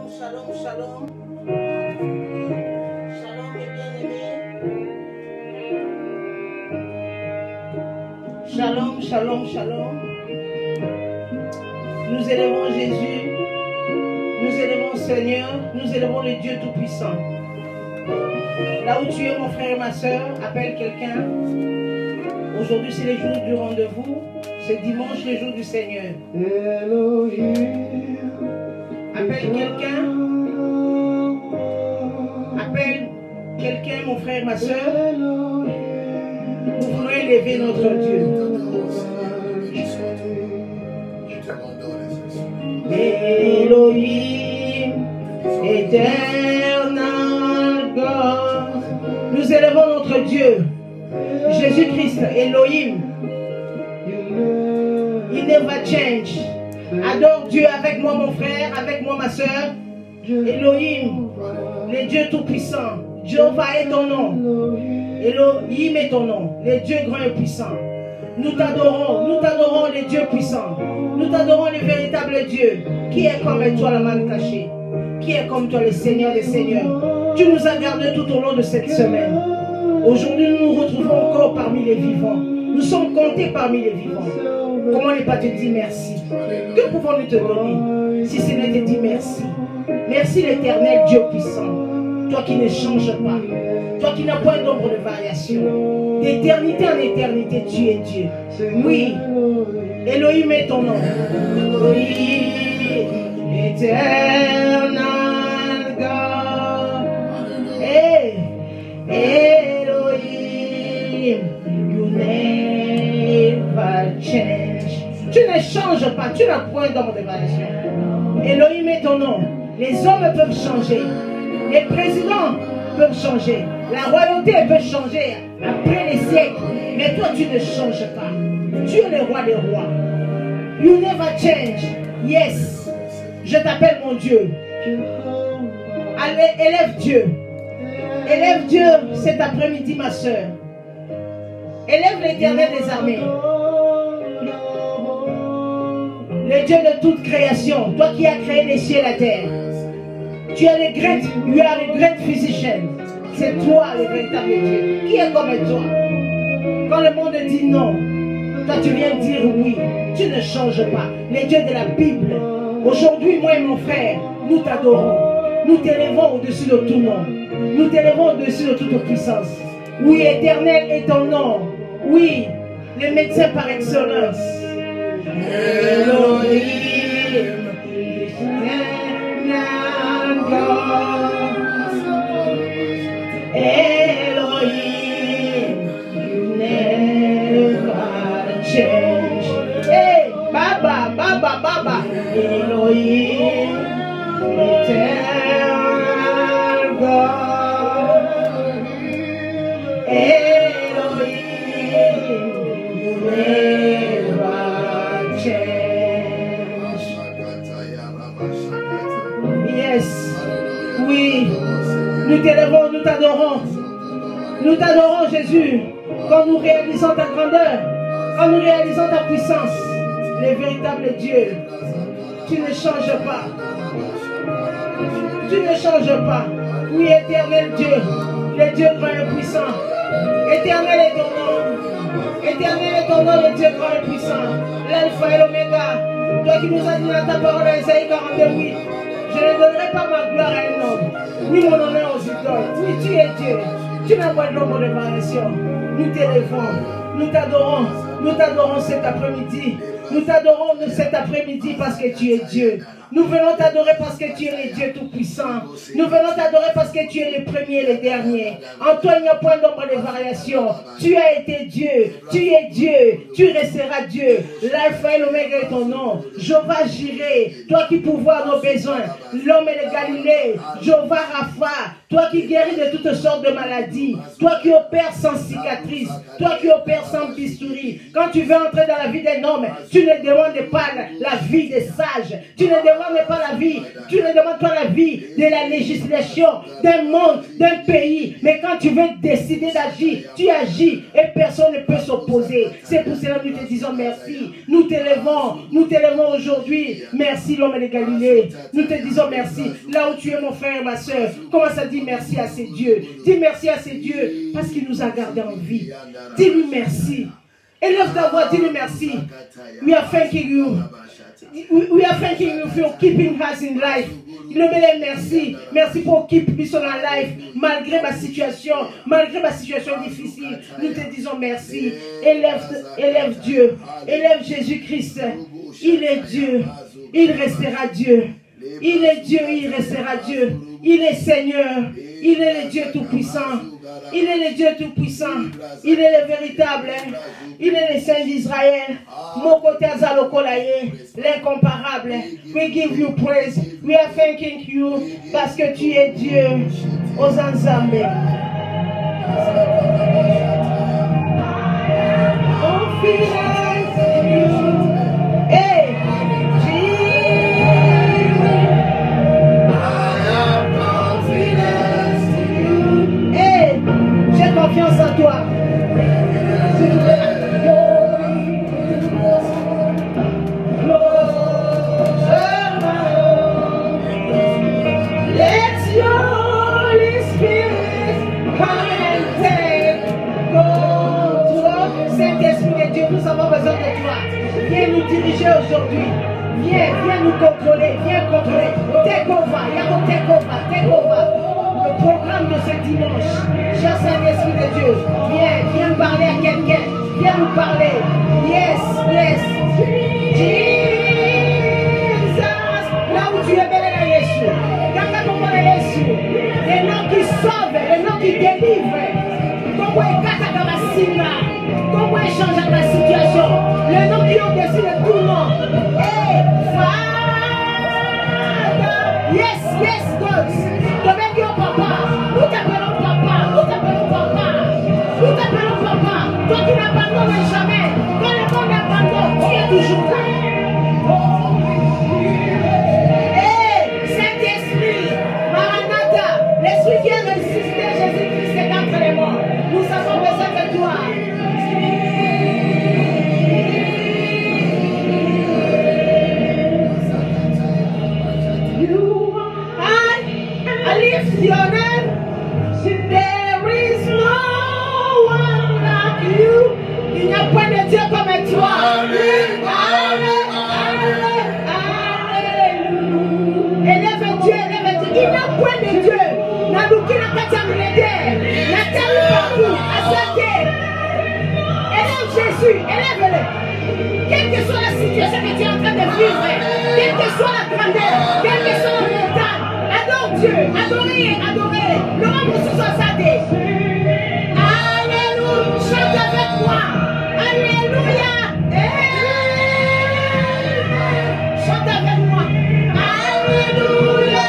Shalom, shalom. Shalom, mes bien-aimés. Shalom, shalom, shalom. Nous élevons Jésus. Nous élevons le Seigneur. Nous élevons le Dieu Tout-Puissant. Là où tu es, mon frère et ma soeur, appelle quelqu'un. Aujourd'hui, c'est le jour du rendez-vous. C'est dimanche, le jour du Seigneur. Appelle quelqu'un. Appelle quelqu'un, mon frère, ma soeur. Nous voulons élever notre Dieu. Elohim, éternel God. Nous élevons notre Dieu. Jésus-Christ, Elohim. Il never change. Adore Dieu avec moi, mon frère, avec moi, ma soeur. Elohim, le Dieu Tout-Puissant. Jéhovah est ton nom. Elohim est ton nom. Le Dieu grand et puissant. Nous t'adorons, le Dieu puissant. Nous t'adorons le véritable Dieu. Qui est comme toi, la main cachée? Qui est comme toi, le Seigneur des Seigneurs? Tu nous as gardés tout au long de cette semaine. Aujourd'hui, nous nous retrouvons encore parmi les vivants. Nous sommes comptés parmi les vivants. Comment ne pas te dire merci? Que pouvons-nous te donner si ce n'est te dire merci? Merci l'Éternel Dieu puissant. Toi qui ne changes pas. Toi qui n'as point d'ombre de variation. D'éternité en éternité, tu es Dieu. Oui. Elohim est ton nom. Oui. Éternel God. Hey. Elohim. You never change. Tu ne changes pas. Tu n'as point d'ombre de variation. Elohim est ton nom. Les hommes peuvent changer. Les présidents peuvent changer. La royauté peut changer après les siècles. Mais toi, tu ne changes pas. Tu es le roi des rois. You never change. Yes. Je t'appelle mon Dieu. Allez, élève Dieu. Élève Dieu cet après-midi, ma soeur. Élève l'Éternel des armées. Le Dieu de toute création. Toi qui as créé les cieux et la terre. Tu es le great physician. C'est toi le véritable Dieu. Qui est comme toi? Quand le monde dit non, toi tu viens dire oui. Tu ne changes pas. Les dieux de la Bible. Aujourd'hui, moi et mon frère, nous t'adorons. Nous t'élevons au-dessus de tout nom. Nous t'élevons au-dessus de toute puissance. Oui, éternel est ton nom. Oui, le médecin par excellence. Elohim. Elohim, you never change. Hey, Baba, Baba, Baba. Elohim, eternal God. Elohim, you never change. Yes, oui. Nous t'élevons, nous t'adorons. Nous t'adorons, Jésus, quand nous réalisons ta grandeur, quand nous réalisons ta puissance, le véritable Dieu. Tu ne changes pas. Tu ne changes pas. Oui, éternel Dieu, le Dieu grand et puissant. Éternel est ton nom. Éternel est ton nom, le Dieu grand et puissant. L'alpha et l'oméga. Toi qui nous as dit dans ta parole, Isaïe 48. Je ne donnerai pas ma gloire à un homme, ni mon honneur aux idoles. Oui, tu es Dieu. Tu n'as pas de l'ombre de variation. Nous t'élevons, nous t'adorons cet après-midi. Nous t'adorons cet après-midi parce que tu es Dieu. Nous venons t'adorer parce que tu es le Dieu Tout-Puissant. Nous venons t'adorer parce que tu es le premier et le dernier. En toi, il n'y a point d'ombre de variation. Tu as été Dieu. Tu es Dieu. Tu resteras Dieu. L'alpha et l'oméga est ton nom. Jéhovah Jireh, toi qui pourvois nos besoins. L'homme et le Galilée. Jéhovah Rapha, toi qui guéris de toutes sortes de maladies. Toi qui opères sans cicatrice. Toi qui opères sans bistouri. Quand tu veux entrer dans la vie d'un homme, tu Tu ne demandes pas la vie des sages. Tu ne demandes pas la vie. Tu ne demandes pas la vie de la législation, d'un monde, d'un pays. Mais quand tu veux décider d'agir, tu agis et personne ne peut s'opposer. C'est pour cela que nous te disons merci. Nous t'élevons aujourd'hui. Merci l'homme de Galilée. Nous te disons merci. Là où tu es mon frère et ma soeur, commence à dire merci à ces dieux. Dis merci à ces dieux parce qu'il nous a gardés en vie. Dis-lui merci. Élève ta voix, dis-lui merci. We are thanking you. We are thanking you for keeping us in life. Merci. Merci pour keep us in life. Malgré ma situation difficile, nous te disons merci. Élève Dieu. Élève Jésus-Christ. Il est Dieu. Il restera Dieu. Il est Dieu, il restera Dieu. Il est Seigneur. Il est le Dieu tout-puissant. Il est le Dieu tout-puissant. Il est le véritable. Il est le Saint d'Israël. L'incomparable. We give you praise. We are thanking you parce que tu es Dieu. Aux ensembles. Hey! Confiance en toi. Let your Holy Spirit come and take control. Saint-Esprit de Dieu, nous avons besoin de toi. Viens nous diriger aujourd'hui. Viens nous contrôler. Viens contrôler. Take over. Le programme de ce dimanche. Cher Saint-Esprit de Dieu, viens parler à quelqu'un. Viens nous parler. Yes. Jesus. Là où tu es, Bénéla Yeshua. Les noms qui sauvent, les noms qui délivrent. Comment il casse à ma signa. Comment il change ta situation. Les noms qui ont décidé de tout le monde. Hey, Father. Yes, God. Nous t'appelons papa. Toi qui n'abandonnes jamais. Quand le monde abandonne, tu es toujours là. Hey, Saint-Esprit, Maranatha, l'Esprit qui a ressuscité Jésus-Christ est entre les morts. Nous avons besoin de toi. I lift your name. There is no one like you. Il n'y a point de Dieu comme toi. Élève Dieu. Il n'y a point de Dieu. Nabuki n'a pas terminé. La terre partout. À sa terre. Élève Jésus. Élève-le. Quelle que soit la situation que tu es en train de vivre, quelle que soit la grandeur, quelle que soit la montagne, adore Dieu. Adorez. Le monde sous sa tête. Alléluia. Chante avec moi. Alléluia. Chante avec moi. Alléluia.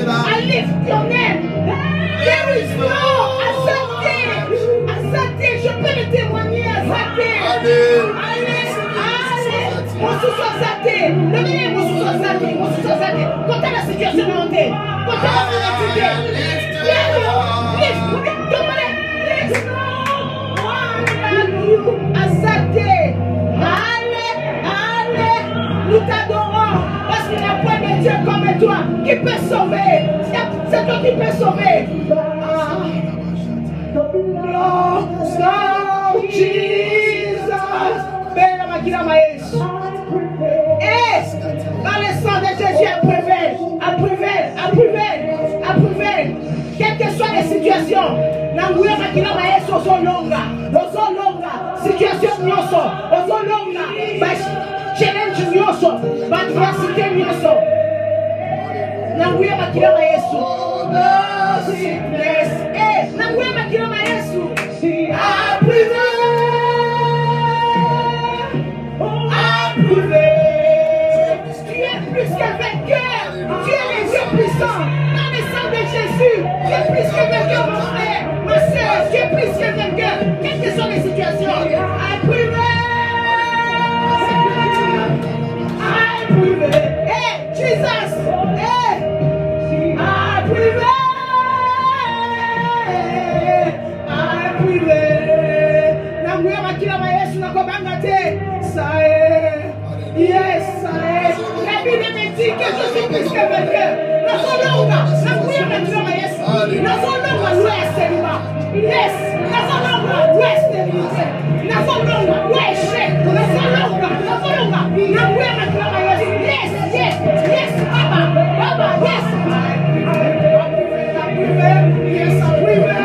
I lift your name. There is no Azate. Je peux le témoigner, Azate. Allez. Mon sous Azate. Levez mon sous Azate. Quand la situation est montée. Quand la maladie Azate. Allez. Nous t'adorons. Parce qu'il n'y a point de Dieu comme toi qui peut sauver. C'est toi qui peux sauver. Oh, Jesus. Bella Makila Maes. Et dans le sang de Jésus, à prévèle. situation. Nanguya makila mayeso ozolonga. Situation nyoso. Ozolonga. Challenge nyoso. Adversité nyoso. Nanguya makila mayeso. Sickness. Nanguya makila mayeso. Tu es plus que vainqueur. Tu es les yeux puissants. Dans le sang de Jésus, tu es plus que vainqueur, mon frère, ma soeur. Tu es plus que vainqueur. Quelles que soient les situations. I prevail. Hey, Jesus. Hey. I prevail. Nanguya makila mayesu nakobanga te. Yes, la Bible me dit que je suis plus que vainqueur. La solonga, nanguya makila mayesu. La solonga l'ouest yes, la solonga l'ouest la solonga l'ouest la solonga nanguya makila mayesu. Yes, Baba, yes. Yes, I prevail.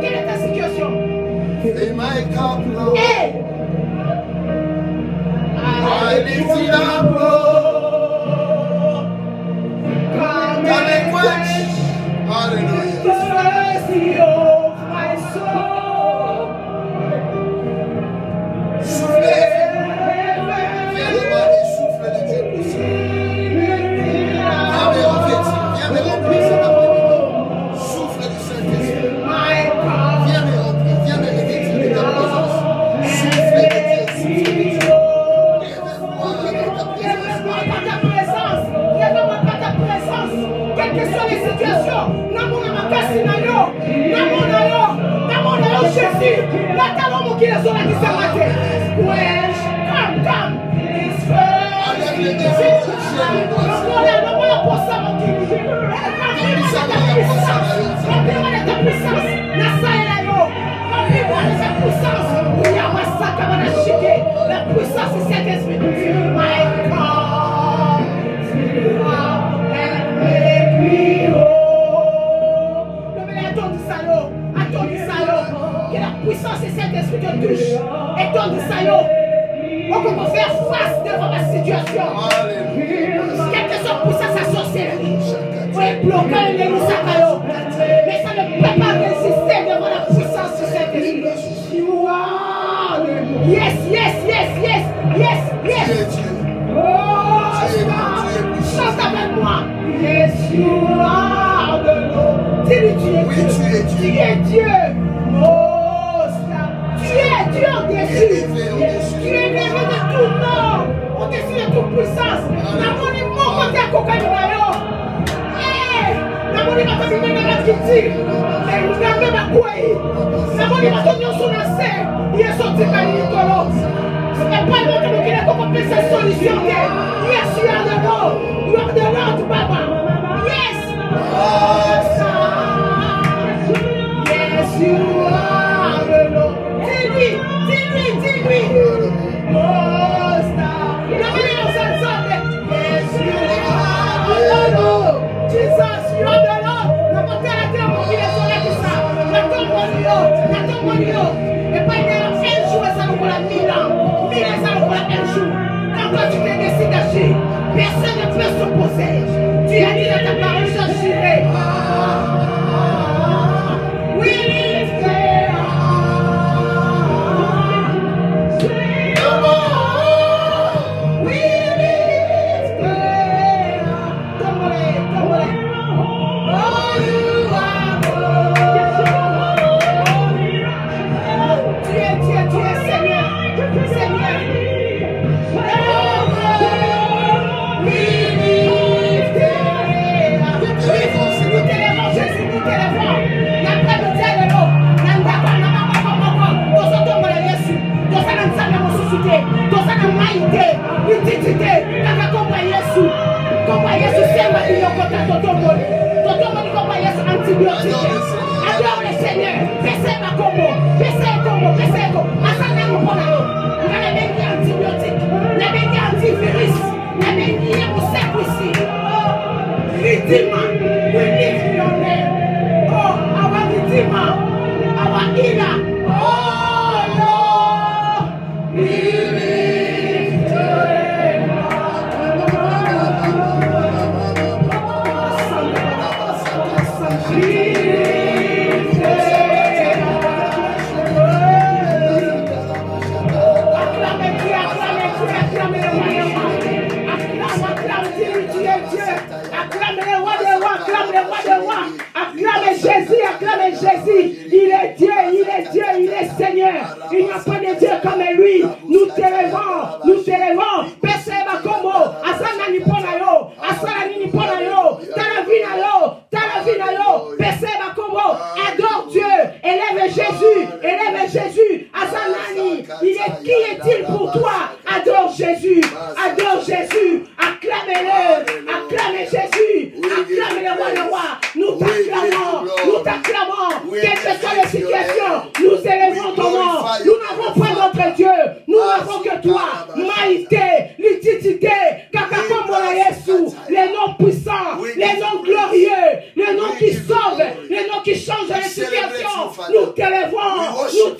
Quelle est ta situation? I lift it up, hallelujah. Mercy of my soul. Souffle. Viens demander souffle de Dieu puissant. Viens me remplir cet après-midi. Souffle du Saint-Esprit. Viens me remplir, viens me revêtir de ta présence. Souffle de Dieu, souffle de Dieu. Quelles que soient les situations, Jésus, la talon qui est sur la qui s'est maté. Come, it's la puissance du Saint-Esprit. Puissance et Saint-Esprit te touche et ton salaud. On peut faire face devant la situation. Quelle que soit puissance à sorcellerie, pour bloquer l'ennemi sacalo. Mais ça ne peut pas résister devant la puissance du Saint-Esprit. Yes. Oh, chante avec moi. Yes, you are the Lord. Dis-lui, tu es Dieu. Tu es Dieu au-dessus. Tu es élevé de tout nom. Au-dessus de toute puissance. Namoni moko te akokani na yo. Namoni bato minene bakiti. Ngambe bakwei. Namoni bato nyonso na se. Yesu otikali likolo. Epai moto mokili ekokopesa solution te. Yes, you are the Lord. You are the Lord, Baba. Yes. Yes, you are the Lord. Dis-lui. Oh, star. Yes, you are the Lord. Jesus, you are the Lord. La montagne à terre, mon fils, est qui ça. La tombe au lieu. Et pas une un jour, ça nous prend 1000 ans. 1000 ans, ça nous prend un jour. Quand toi, tu te décides d'agir, personne ne peut s'opposer. Tu as dit dans ta parole, j'agirai. Oui, maïté, l'utilité, kaka komba Yesu. Komba Yesu sema ilokota totomoni. Totomoni komba Yesu antibiotique. Adore le Seigneur. Pese ma combo. Pese combo. Pese combo. Asana mpona yo. Ngana bengi antibiotique. Na bengi antivirus. Na bengi museko ici. Oh, Redeemer. We lift your name. Oh, our Redeemer. Our healer. Oh, Lord. We lift your name. Acclamez Jésus, acclamez Jésus. Il est Dieu, il est Dieu, il est Seigneur. Il n'y a pas de Dieu comme lui. Nous t'élevons, nous t'élevons. Peseba Kombo, Asana Niponayo, Asana Niponayo, Talavinayo, Talavinayo, Peseba Kombo, adore Dieu, élève Jésus, Asanani. Il est, qui est-il pour toi? Adore Jésus, acclamez-le, acclamez Jésus, acclamez le roi, nous t'acclamons, quelle que soit la situation, nous élevons ton nom, nous n'avons pas notre Dieu, nous n'avons que toi, maïté, l'utilité, Kakakombola Yesu, les noms puissants, les noms glorieux, les noms qui sauvent, les noms qui changent les situations, nous t'élevons, nous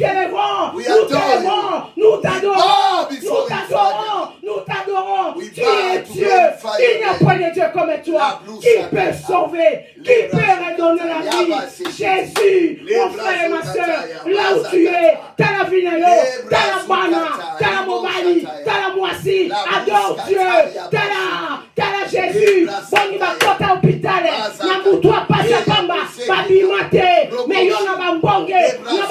t'adorons, tu es Dieu, il n'y a pas de Dieu comme toi, qui peut sauver, qui peut redonner la vie, Jésus, mon frère et ma soeur, là où tu es, t'as la Vinayo, t'as la Bana, t'as la Mobali, t'as la Moissi, adore Dieu, t'as la Jésus, Boni Bakota hôpital, Namoutoua Pachapamba, Babi Mate, mais y'en a Bambongue, y'en a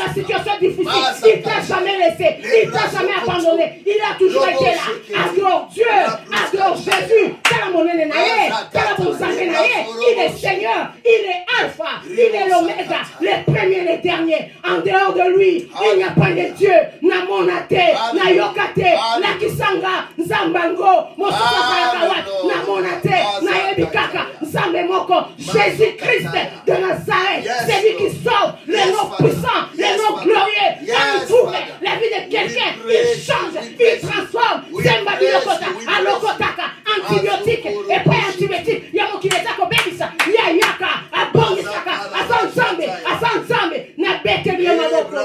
une situation difficile, il t'a jamais laissé, il t'a jamais abandonné, il a toujours été là, adore Dieu, adore Jésus, t'as la monnaie naïe, t'as la Moussamé naïe, il est Seigneur, il est Alpha, il est l'Oméga, les premiers et les derniers, en dehors de lui, il n'y a pas de Dieu, Namonate, Nayokate, Nakisanga, Zambango, Mosukakalakawat, Namonate, Nayebikaka, Zambemoko, Jésus-Christ de Nazareth, c'est lui qui sauve, les noms puissants, les noms glorieux, il trouve la vie de quelqu'un, il change, il transforme, Zembabilokota, Alokotaka, antibiotique, et pas antibiotique, Yamokilezako Bebisa, Yayaka, Abongisaka, Asanzambe, na bête de Yamaboko,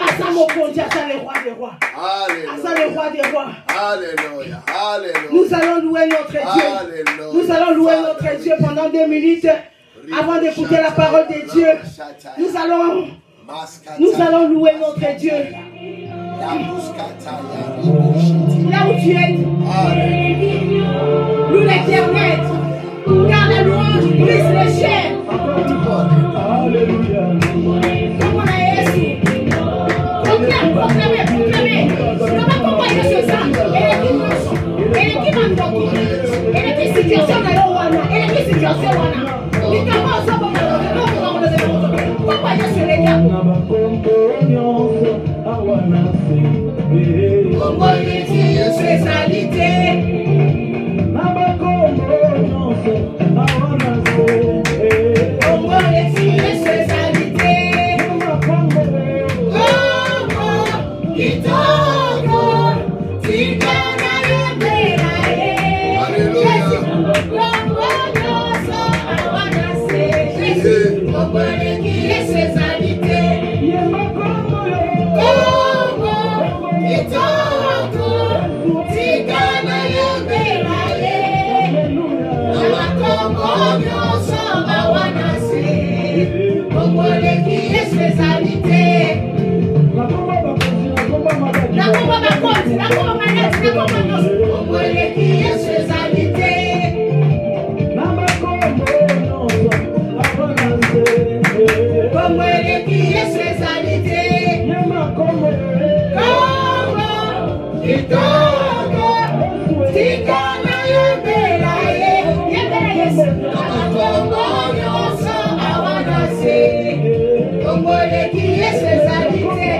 Asamokondi, Asa le roi des rois, Asa le roi des rois. Alléluia, alléluia. Nous allons louer notre Dieu. Nous allons louer notre Dieu pendant 2 minutes avant d'écouter la parole de Dieu. Nous allons louer notre Dieu. Là où tu es, loue l'Éternel, car la louange brise les chaînes. Comme on a Jésus. Proclamez. Ne pas comprendre ce ça. Elle est qui m'a elle est qui situation dans l'Owana. Elle est qui situation Wana. Il commence à pourquoi Jésus les gars. Congo les spécialité. Congo les spécialité. Congo Kitoko Tigana Yebelae. Congo Noso Awanase. Congo les spécialité. Congo Kitoko Tigana Yebelae. Congo Noso Awanase. Congo les spécialité. La comba makonzi, la comba manette, la comba noce. Congo les spécialité. Congo les spécialité. Congo Kitoko Tigana Yebelae. Congo Noso Awanase. Congo les spécialité.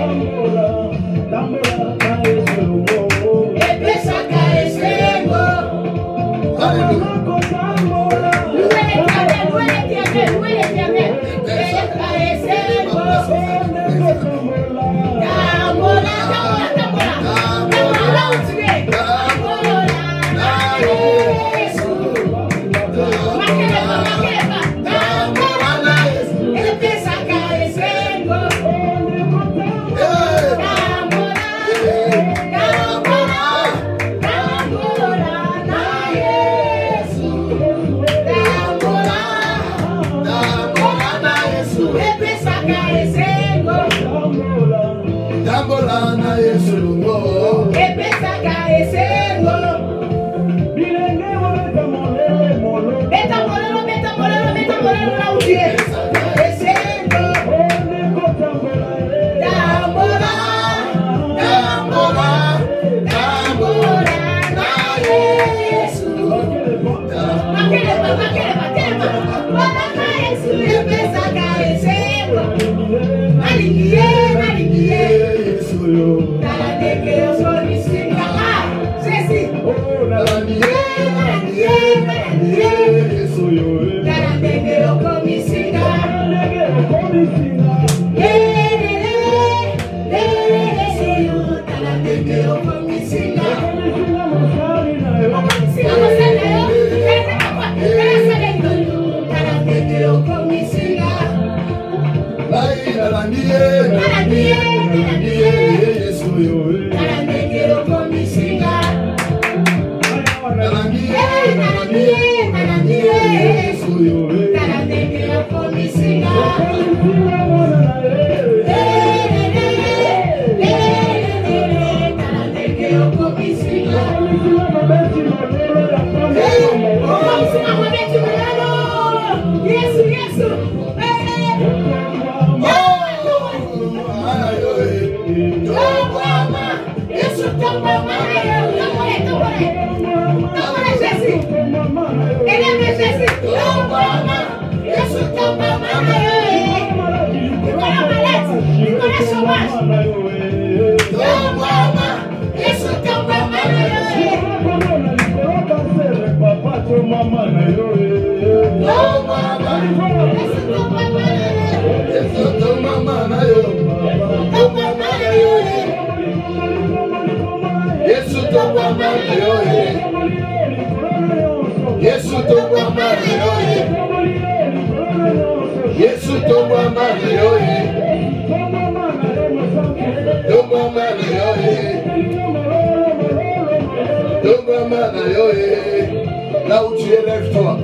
Là où tu es, lève-toi.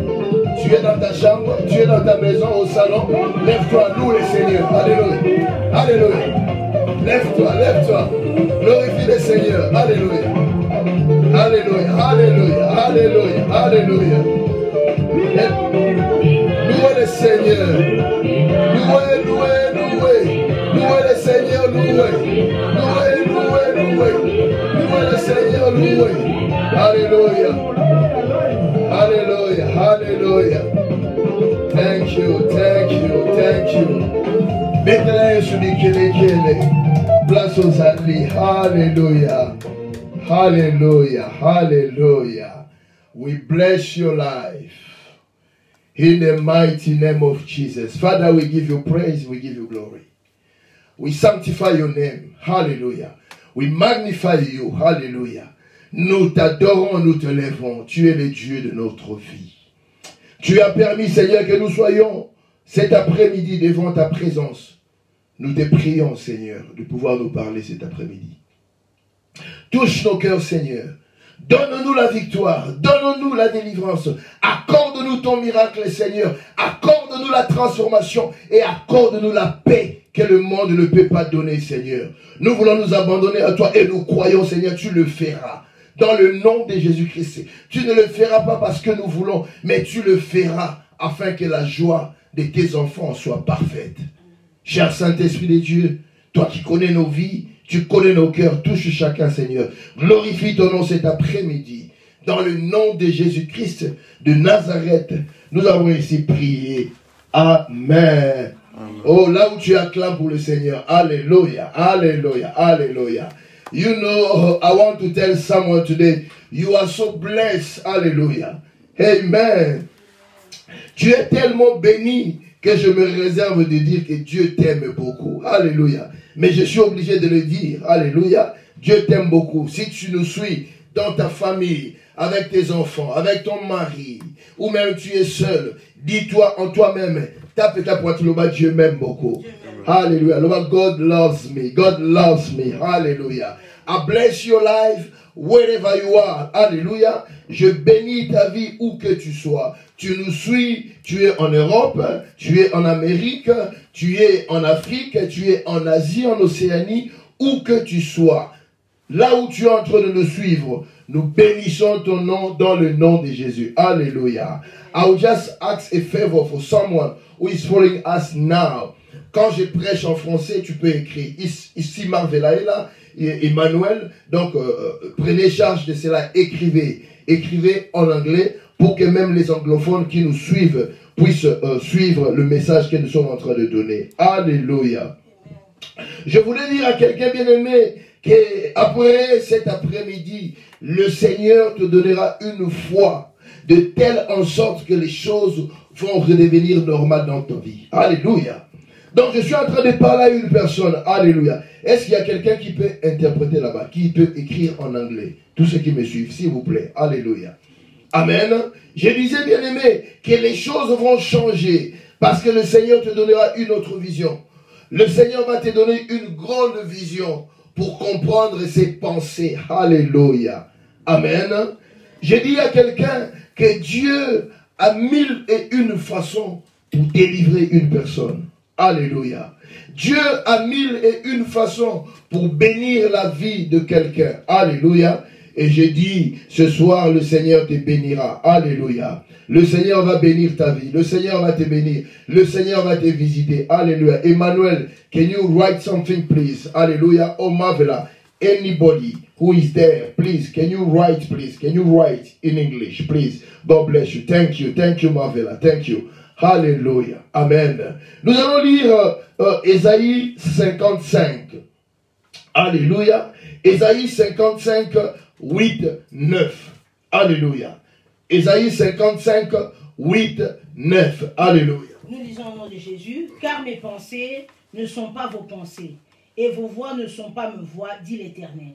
Tu es dans ta chambre, tu es dans ta maison, au salon. Lève-toi, loue le Seigneur. Alléluia. Alléluia. Lève-toi, lève-toi. Glorifie le Seigneur. Alléluia. Alléluia. Alléluia. Alléluia. Alléluia. Louez le Seigneur. Louez, louez, louez. Louez le Seigneur, louez. Louez, louez, louez. Louez le Seigneur, louez. Alléluia. Hallelujah, hallelujah. Thank you, thank you, thank you. Maintenant, je dis que place aux alliés. Hallelujah, hallelujah, hallelujah. We bless your life in the mighty name of Jesus. Father, we give you praise, we give you glory. We sanctify your name. Hallelujah. We magnify you. Hallelujah. Nous t'adorons, nous te lèvons. Tu es le Dieu de notre vie. Tu as permis, Seigneur, que nous soyons cet après-midi devant ta présence. Nous te prions, Seigneur, de pouvoir nous parler cet après-midi. Touche nos cœurs, Seigneur. Donne-nous la victoire. Donne-nous la délivrance. Accorde-nous ton miracle, Seigneur. Accorde-nous la transformation et accorde-nous la paix que le monde ne peut pas donner, Seigneur. Nous voulons nous abandonner à toi et nous croyons, Seigneur, tu le feras. Dans le nom de Jésus-Christ. Tu ne le feras pas parce que nous voulons, mais tu le feras afin que la joie de tes enfants soit parfaite. Cher Saint-Esprit de Dieu, toi qui connais nos vies, tu connais nos cœurs, touche chacun, Seigneur. Glorifie ton nom cet après-midi. Dans le nom de Jésus-Christ de Nazareth, nous avons ici prié. Amen. Amen. Oh, là où tu acclames pour le Seigneur. Alléluia, alléluia, alléluia. You know, I want to tell someone today, you are so blessed. Hallelujah. Amen. Tu es tellement béni que je me réserve de dire que Dieu t'aime beaucoup. Alléluia. Mais je suis obligé de le dire. Alléluia. Dieu t'aime beaucoup. Si tu nous suis dans ta famille, avec tes enfants, avec ton mari, ou même tu es seul, dis-toi en toi-même, tape ta poitrine au bas, Dieu m'aime beaucoup. Hallelujah. God loves me. God loves me. Hallelujah. I bless your life wherever you are. Hallelujah. Je bénis ta vie où que tu sois. Tu nous suis, tu es en Europe, tu es en Amérique, tu es en Afrique, tu es en Asie, en Océanie, où que tu sois. là où tu es en train de nous suivre, nous bénissons ton nom dans le nom de Jésus. Alléluia. I will just ask a favor for someone who is following us now. Quand je prêche en français, tu peux écrire. Ici, Marvela est là, Emmanuel. Donc, prenez charge de cela. Écrivez. Écrivez en anglais pour que même les anglophones qui nous suivent puissent suivre le message que nous sommes en train de donner. Alléluia. Je voulais dire à quelqu'un bien-aimé qu'après cet après-midi, le Seigneur te donnera une foi de telle en sorte que les choses vont redevenir normales dans ta vie. Alléluia. Donc je suis en train de parler à une personne. Alléluia. Est-ce qu'il y a quelqu'un qui peut interpréter là-bas, qui peut écrire en anglais? Tous ceux qui me suivent, s'il vous plaît. Alléluia. Amen. Je disais, bien-aimé, que les choses vont changer parce que le Seigneur te donnera une autre vision. Le Seigneur va te donner une grande vision pour comprendre ses pensées. Alléluia. Amen. Je dis à quelqu'un que Dieu a 1001 façons pour délivrer une personne. Alléluia. Dieu a 1001 façons pour bénir la vie de quelqu'un. Alléluia. Et je dis, ce soir, le Seigneur te bénira. Alléluia. Le Seigneur va bénir ta vie. Le Seigneur va te bénir. Le Seigneur va te visiter. Alléluia. Emmanuel, can you write something, please? Alléluia. Oh, Marvela. Anybody who is there, please, can you write, please? Can you write in English, please? God bless you. Thank you. Thank you, Marvela. Thank you. Alléluia. Amen. Nous allons lire Ésaïe 55. Alléluia. Ésaïe 55, 8, 9. Alléluia. Ésaïe 55, 8, 9. Alléluia. Nous lisons au nom de Jésus, car mes pensées ne sont pas vos pensées, et vos voix ne sont pas mes voix, dit l'Éternel.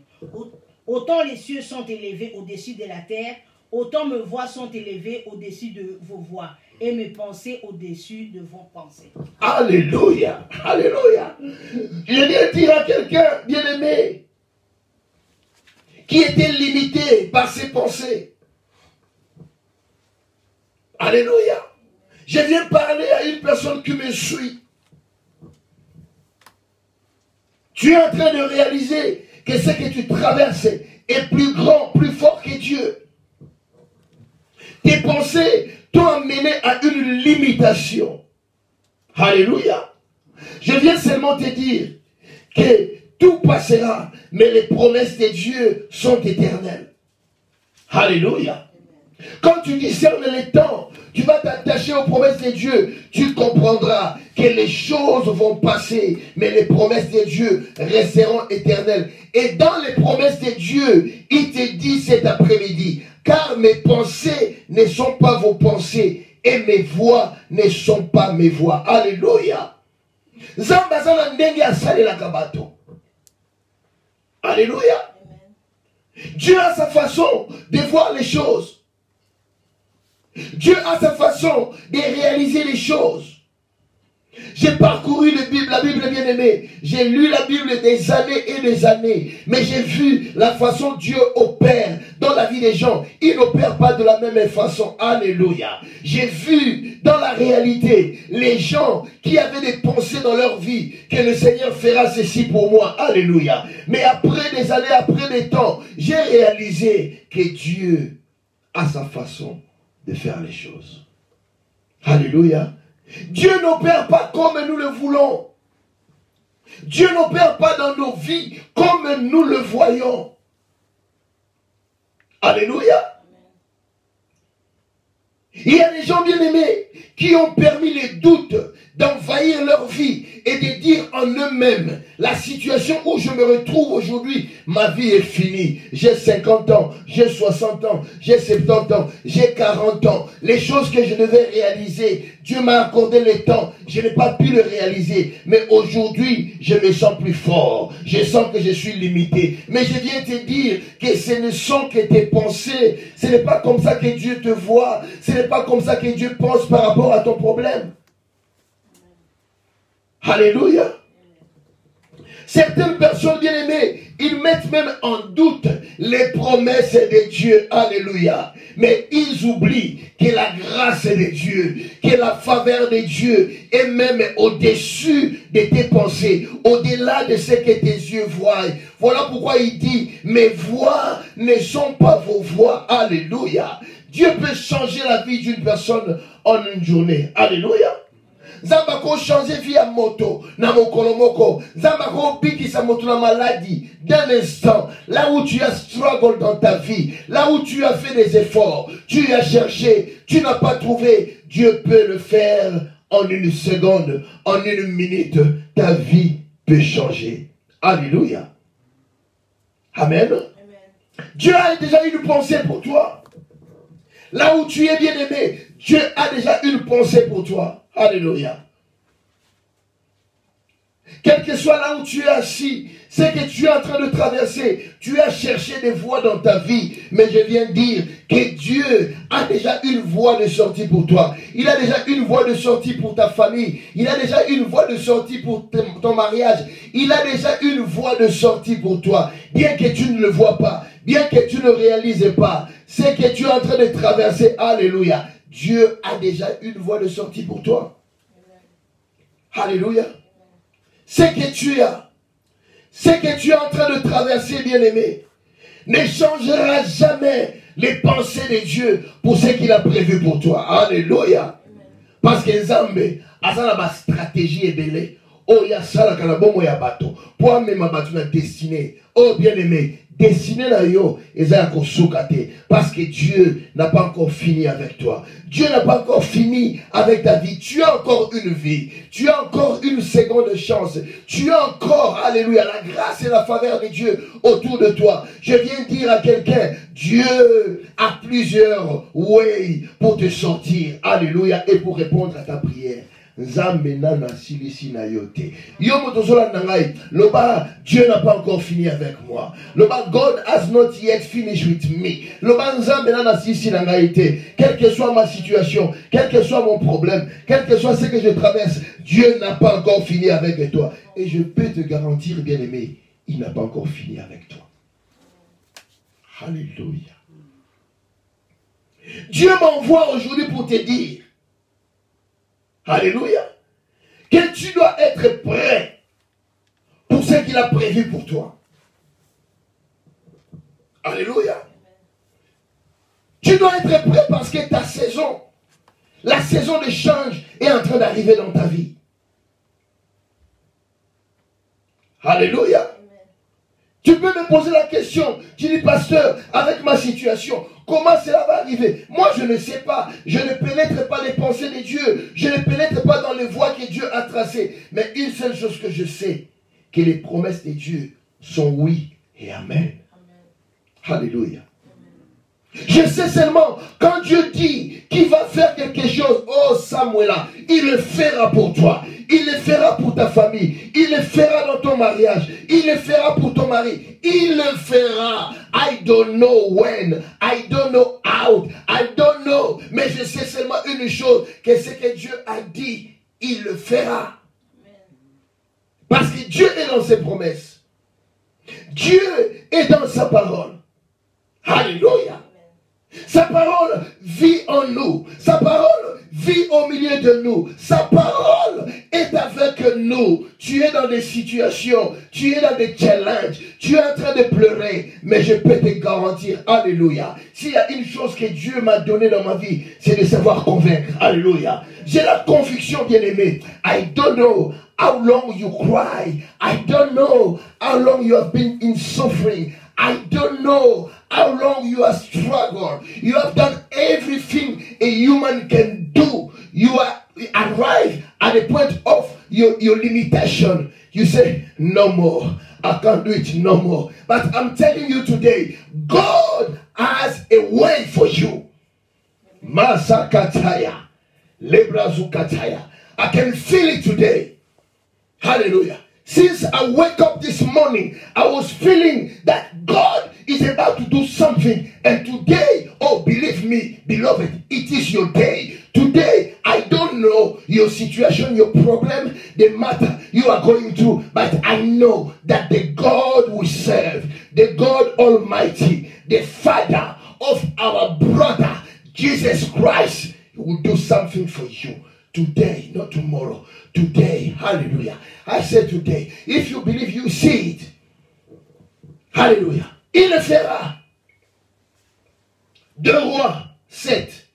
Autant les cieux sont élevés au-dessus de la terre, autant mes voix sont élevées au-dessus de vos voix, et mes pensées au-dessus de vos pensées. Alléluia. Alléluia. Je viens dire à quelqu'un, bien-aimé, qui était limité par ses pensées. Alléluia. Je viens parler à une personne qui me suit. Tu es en train de réaliser que ce que tu traverses est plus grand, plus fort que Dieu. Tes pensées t'ont amené à une limitation. Alléluia. Je viens seulement te dire que tout passera, mais les promesses de Dieu sont éternelles. Alléluia. Quand tu discernes les temps, tu vas t'attacher aux promesses de Dieu. Tu comprendras que les choses vont passer, mais les promesses de Dieu resteront éternelles. Et dans les promesses de Dieu, il te dit cet après-midi, car mes pensées ne sont pas vos pensées, et mes voix ne sont pas mes voix. Alléluia. Alléluia. Dieu a sa façon de voir les choses. Dieu a sa façon de réaliser les choses. J'ai parcouru la Bible bien-aimée. J'ai lu la Bible des années et des années. Mais j'ai vu la façon dont Dieu opère dans la vie des gens. Il n'opère pas de la même façon. Alléluia. J'ai vu dans la réalité les gens qui avaient des pensées dans leur vie que le Seigneur fera ceci pour moi. Alléluia. Mais après des années, après des temps, j'ai réalisé que Dieu a sa façon de faire les choses. Alléluia. Dieu n'opère pas comme nous le voulons. Dieu n'opère pas dans nos vies comme nous le voyons. Alléluia. Il y a des gens bien-aimés qui ont permis les doutes d'envahir leur vie et de dire en eux-mêmes, la situation où je me retrouve aujourd'hui, ma vie est finie. J'ai 50 ans, j'ai 60 ans, j'ai 70 ans, j'ai 40 ans. Les choses que je devais réaliser, Dieu m'a accordé le temps, je n'ai pas pu le réaliser. Mais aujourd'hui, je me sens plus fort. Je sens que je suis limité. Mais je viens te dire que ce ne sont que tes pensées. Ce n'est pas comme ça que Dieu te voit. Ce n'est pas comme ça que Dieu pense par rapport à ton problème. Alléluia. Certaines personnes bien-aimées, ils mettent même en doute les promesses de Dieu. Alléluia. Mais ils oublient que la grâce de Dieu, que la faveur de Dieu est même au-dessus de tes pensées, au-delà de ce que tes yeux voient. Voilà pourquoi il dit, mes voix ne sont pas vos voix. Alléluia. Dieu peut changer la vie d'une personne en une journée. Alléluia. Zambako changer vie à moto, na mokolomoko. Zambako biki sa moto na maladie. D'un instant, là où tu as struggle dans ta vie, là où tu as fait des efforts, tu as cherché, tu n'as pas trouvé, Dieu peut le faire en une seconde, en une minute. Ta vie peut changer. Alléluia. Amen. Amen. Dieu a déjà une pensée pour toi. Là où tu es bien aimé, Dieu a déjà une pensée pour toi. Alléluia. Quel que soit là où tu es assis, c'est que tu es en train de traverser, tu as cherché des voies dans ta vie, mais je viens dire que Dieu a déjà une voie de sortie pour toi. Il a déjà une voie de sortie pour ta famille. Il a déjà une voie de sortie pour ton mariage. Il a déjà une voie de sortie pour toi. Bien que tu ne le vois pas, bien que tu ne réalises pas, c'est que tu es en train de traverser. Alléluia. Dieu a déjà une voie de sortie pour toi. Alléluia. Ce que tu as, ce que tu es en train de traverser, bien-aimé, ne changera jamais les pensées de Dieu pour ce qu'il a prévu pour toi. Alléluia. Parce que Nzambe a une stratégie ébélée. Oh, il y a ça, il y a bon ya bateau. Pour même ma bateau, destinée. Oh, bien-aimé, destiné na yo, parce que Dieu n'a pas encore fini avec toi. Dieu n'a pas encore fini avec ta vie. Tu as encore une vie. Tu as encore une seconde chance. Tu as encore, alléluia, la grâce et la faveur de Dieu autour de toi. Je viens dire à quelqu'un, Dieu a plusieurs ways pour te sortir. Alléluia, et pour répondre à ta prière. Dieu n'a pas encore fini avec moi. God has not yet finished with me. Quelle que soit ma situation, quel que soit mon problème, quel que soit ce que je traverse, Dieu n'a pas encore fini avec toi. Et je peux te garantir, bien-aimé, il n'a pas encore fini avec toi. Alléluia. Dieu m'envoie aujourd'hui pour te dire, alléluia, que tu dois être prêt pour ce qu'il a prévu pour toi. Alléluia. Tu dois être prêt parce que ta saison, la saison de change est en train d'arriver dans ta vie. Alléluia. Tu peux me poser la question, tu dis, pasteur, avec ma situation, comment cela va arriver? Moi, je ne sais pas. Je ne pénètre pas les pensées de Dieu. Je ne pénètre pas dans les voies que Dieu a tracées. Mais une seule chose que je sais, que les promesses de Dieu sont oui et amen. Alléluia. Je sais seulement, quand Dieu dit qu'il va faire quelque chose, oh Samuel, il le fera pour toi. Il le fera pour ta famille. Il le fera dans ton mariage. Il le fera pour ton mari. Il le fera. I don't know when. I don't know how. I don't know. Mais je sais seulement une chose, que ce que Dieu a dit, il le fera. Parce que Dieu est dans ses promesses. Dieu est dans sa parole. Alléluia. Sa parole vit en nous. Sa parole vit au milieu de nous. Sa parole est avec nous. Tu es dans des situations, tu es dans des challenges, tu es en train de pleurer, mais je peux te garantir, alléluia, s'il y a une chose que Dieu m'a donnée dans ma vie, c'est de savoir convaincre. Alléluia. J'ai la conviction, bien-aimé. I don't know how long you cry. I don't know how long you have been in suffering. I don't know how long you have struggled. You have done everything a human can do. You are arrived at the point of your limitation. You say, no more. I can't do it no more. But I'm telling you today, God has a way for you. Masakataya. Lebrazukataya. I can feel it today. Hallelujah. Since I wake up this morning, I was feeling that God is about to do something. And today, oh, believe me, beloved, it is your day. Today, I don't know your situation, your problem, the matter you are going through. But I know that the God we serve, the God Almighty, the Father of our brother, Jesus Christ, will do something for you. Today, not tomorrow. Today, hallelujah. I said today. If you believe, you see it. Hallelujah. Il le fera. 2 Rois 7.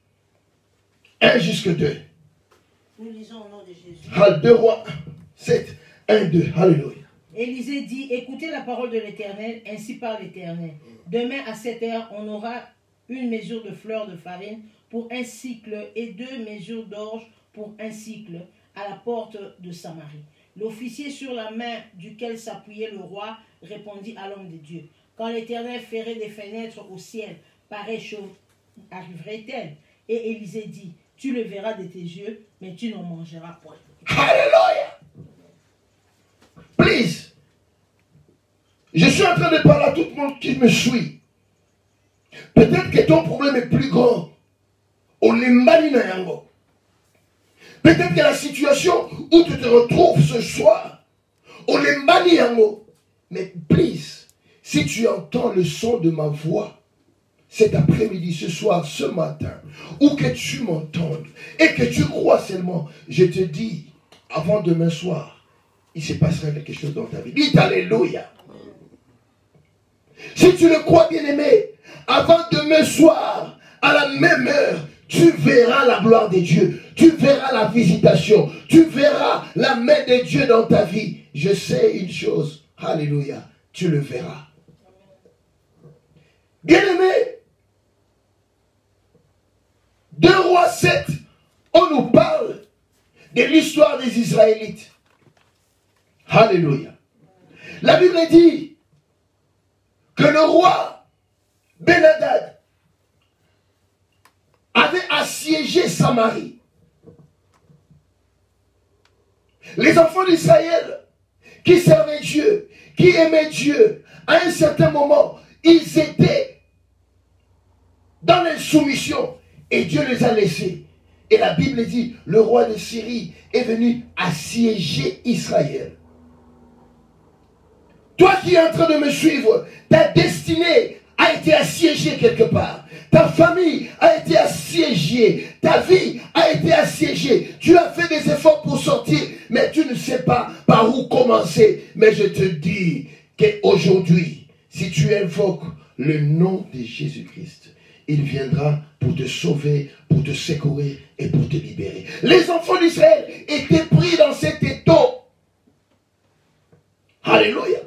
1 jusqu'à 2. Nous lisons au nom de Jésus. 2 Rois 7. 1, 2. Hallelujah. Élisée dit, écoutez la parole de l'Éternel, ainsi parle l'Éternel. Demain à 7 heures, on aura une mesure de fleur de farine pour un cycle et 2 mesures d'orge pour un cycle à la porte de Samarie. L'officier sur la main duquel s'appuyait le roi répondit à l'homme de Dieu. Quand l'Éternel ferait des fenêtres au ciel, pareille chose arriverait-elle? Et Élisée dit, tu le verras de tes yeux, mais tu n'en mangeras point. Hallelujah. Please. Je suis en train de parler à tout le monde qui me suit. Peut-être que ton problème est plus grand. Peut-être que la situation où tu te retrouves ce soir, mais please, si tu entends le son de ma voix, cet après-midi, ce soir, ce matin, ou que tu m'entendes et que tu crois seulement, je te dis, avant demain soir, il se passera quelque chose dans ta vie. Dites Alléluia. Si tu le crois, bien-aimé, avant demain soir, à la même heure, tu verras la gloire de Dieu. Tu verras la visitation. Tu verras la main de Dieu dans ta vie. Je sais une chose. Alléluia. Tu le verras. Bien-aimé, 2 Rois 7, on nous parle de l'histoire des Israélites. Alléluia. La Bible dit que le roi Ben-Hadad avait assiégé Samarie. Les enfants d'Israël qui servaient Dieu, qui aimaient Dieu, à un certain moment, ils étaient dans l'insoumission et Dieu les a laissés. Et la Bible dit, le roi de Syrie est venu assiéger Israël. Toi qui es en train de me suivre, ta destinée a été assiégée quelque part. Ta famille a été assiégée. Ta vie a été assiégée. Tu as fait des efforts pour sortir, mais tu ne sais pas par où commencer. Mais je te dis qu'aujourd'hui, si tu invoques le nom de Jésus-Christ, il viendra pour te sauver, pour te secourir et pour te libérer. Les enfants d'Israël étaient pris dans cet étau. Alléluia.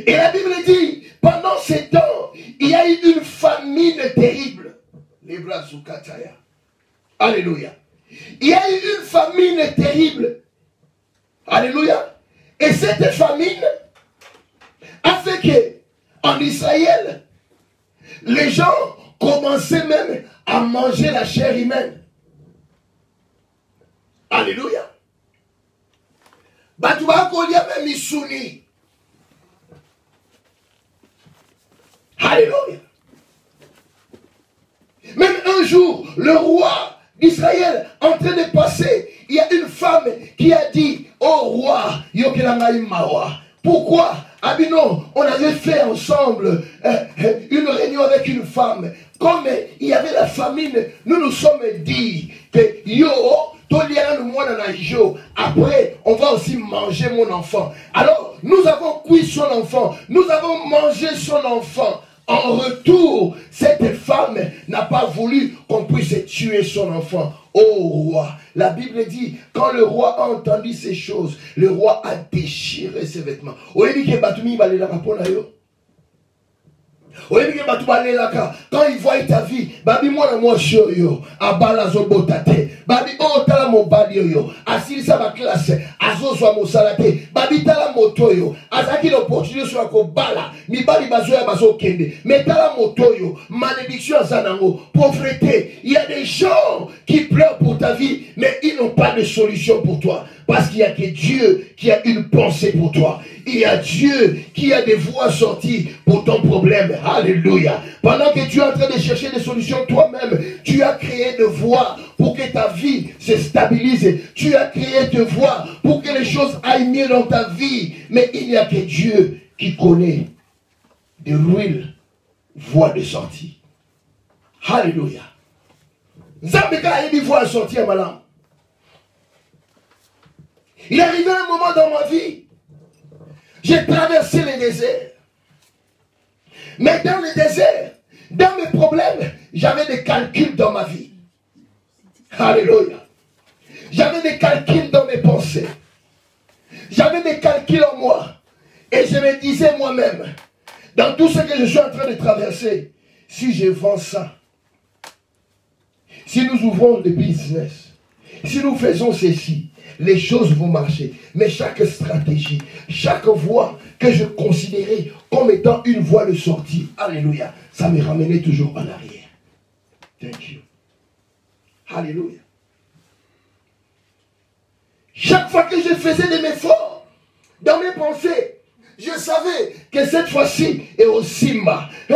Et la Bible dit, pendant ces temps, il y a eu une famine terrible. Les bras sous Kataya. Alléluia. Il y a eu une famine terrible. Alléluia. Et cette famine a fait que, en Israël, les gens commençaient même à manger la chair humaine. Alléluia. Batouba Kolia même Issouni. Alléluia. Même un jour, le roi d'Israël, en train de passer, il y a une femme qui a dit, oh roi, pourquoi? Ah bien non, on avait fait ensemble une réunion avec une femme. Comme il y avait la famine, nous nous sommes dit que yo, après, on va aussi manger mon enfant. Alors, nous avons cuit son enfant. Nous avons mangé son enfant. En retour, cette femme n'a pas voulu qu'on puisse tuer son enfant. Oh roi, la Bible dit, quand le roi a entendu ces choses, le roi a déchiré ses vêtements. Quand il voit ta vie, babi moi na moi shoyo, abala zobotate, babi o tala mo badi yo, asili sa ba classe, azozwa mo salate, babi tala motoyo, azaki l'opportunité sur ko bala, mi bali bazoya bazo kende, mais tala motoyo, malédiction zanango, pauvreté, il y a des gens qui pleurent pour ta vie, mais ils n'ont pas de solution pour toi. Parce qu'il n'y a que Dieu qui a une pensée pour toi. Il y a Dieu qui a des voies sorties pour ton problème. Alléluia. Pendant que tu es en train de chercher des solutions toi-même, Tu as créé de voies pour que ta vie se stabilise. Tu as créé de voies pour que les choses aillent mieux dans ta vie. Mais il n'y a que Dieu qui connaît de ruelles, voies de sortie. Alléluia. Zambika a une voie de sortie à ma langue. Il est arrivé un moment dans ma vie, j'ai traversé le désert. Mais dans le désert, dans mes problèmes, j'avais des calculs dans ma vie. Alléluia. J'avais des calculs dans mes pensées. J'avais des calculs en moi. Et je me disais moi-même, dans tout ce que je suis en train de traverser, si je vends ça, si nous ouvrons le business, si nous faisons ceci, les choses vont marcher. Mais chaque stratégie, chaque voie que je considérais comme étant une voie de sortie, alléluia, ça me ramenait toujours en arrière. Thank you. Alléluia. Chaque fois que je faisais des efforts dans mes pensées, je savais que cette fois-ci est au Simba. Et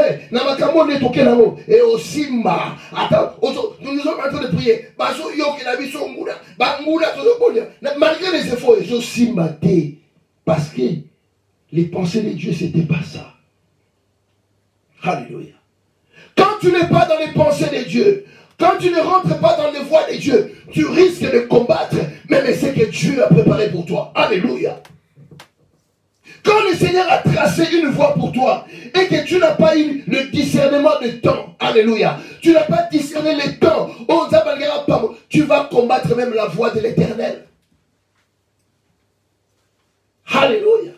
au Simba. Attends, nous sommes en train de prier. Malgré les efforts, je Simba. Parce que les pensées de Dieu, c'était pas ça. Alléluia. Quand tu n'es pas dans les pensées de Dieu, quand tu ne rentres pas dans les voies de Dieu, tu risques de combattre même ce que Dieu a préparé pour toi. Alléluia. Quand le Seigneur a tracé une voie pour toi et que tu n'as pas eu le discernement de temps, alléluia, tu n'as pas discerné le temps, tu vas combattre même la voie de l'Éternel. Alléluia.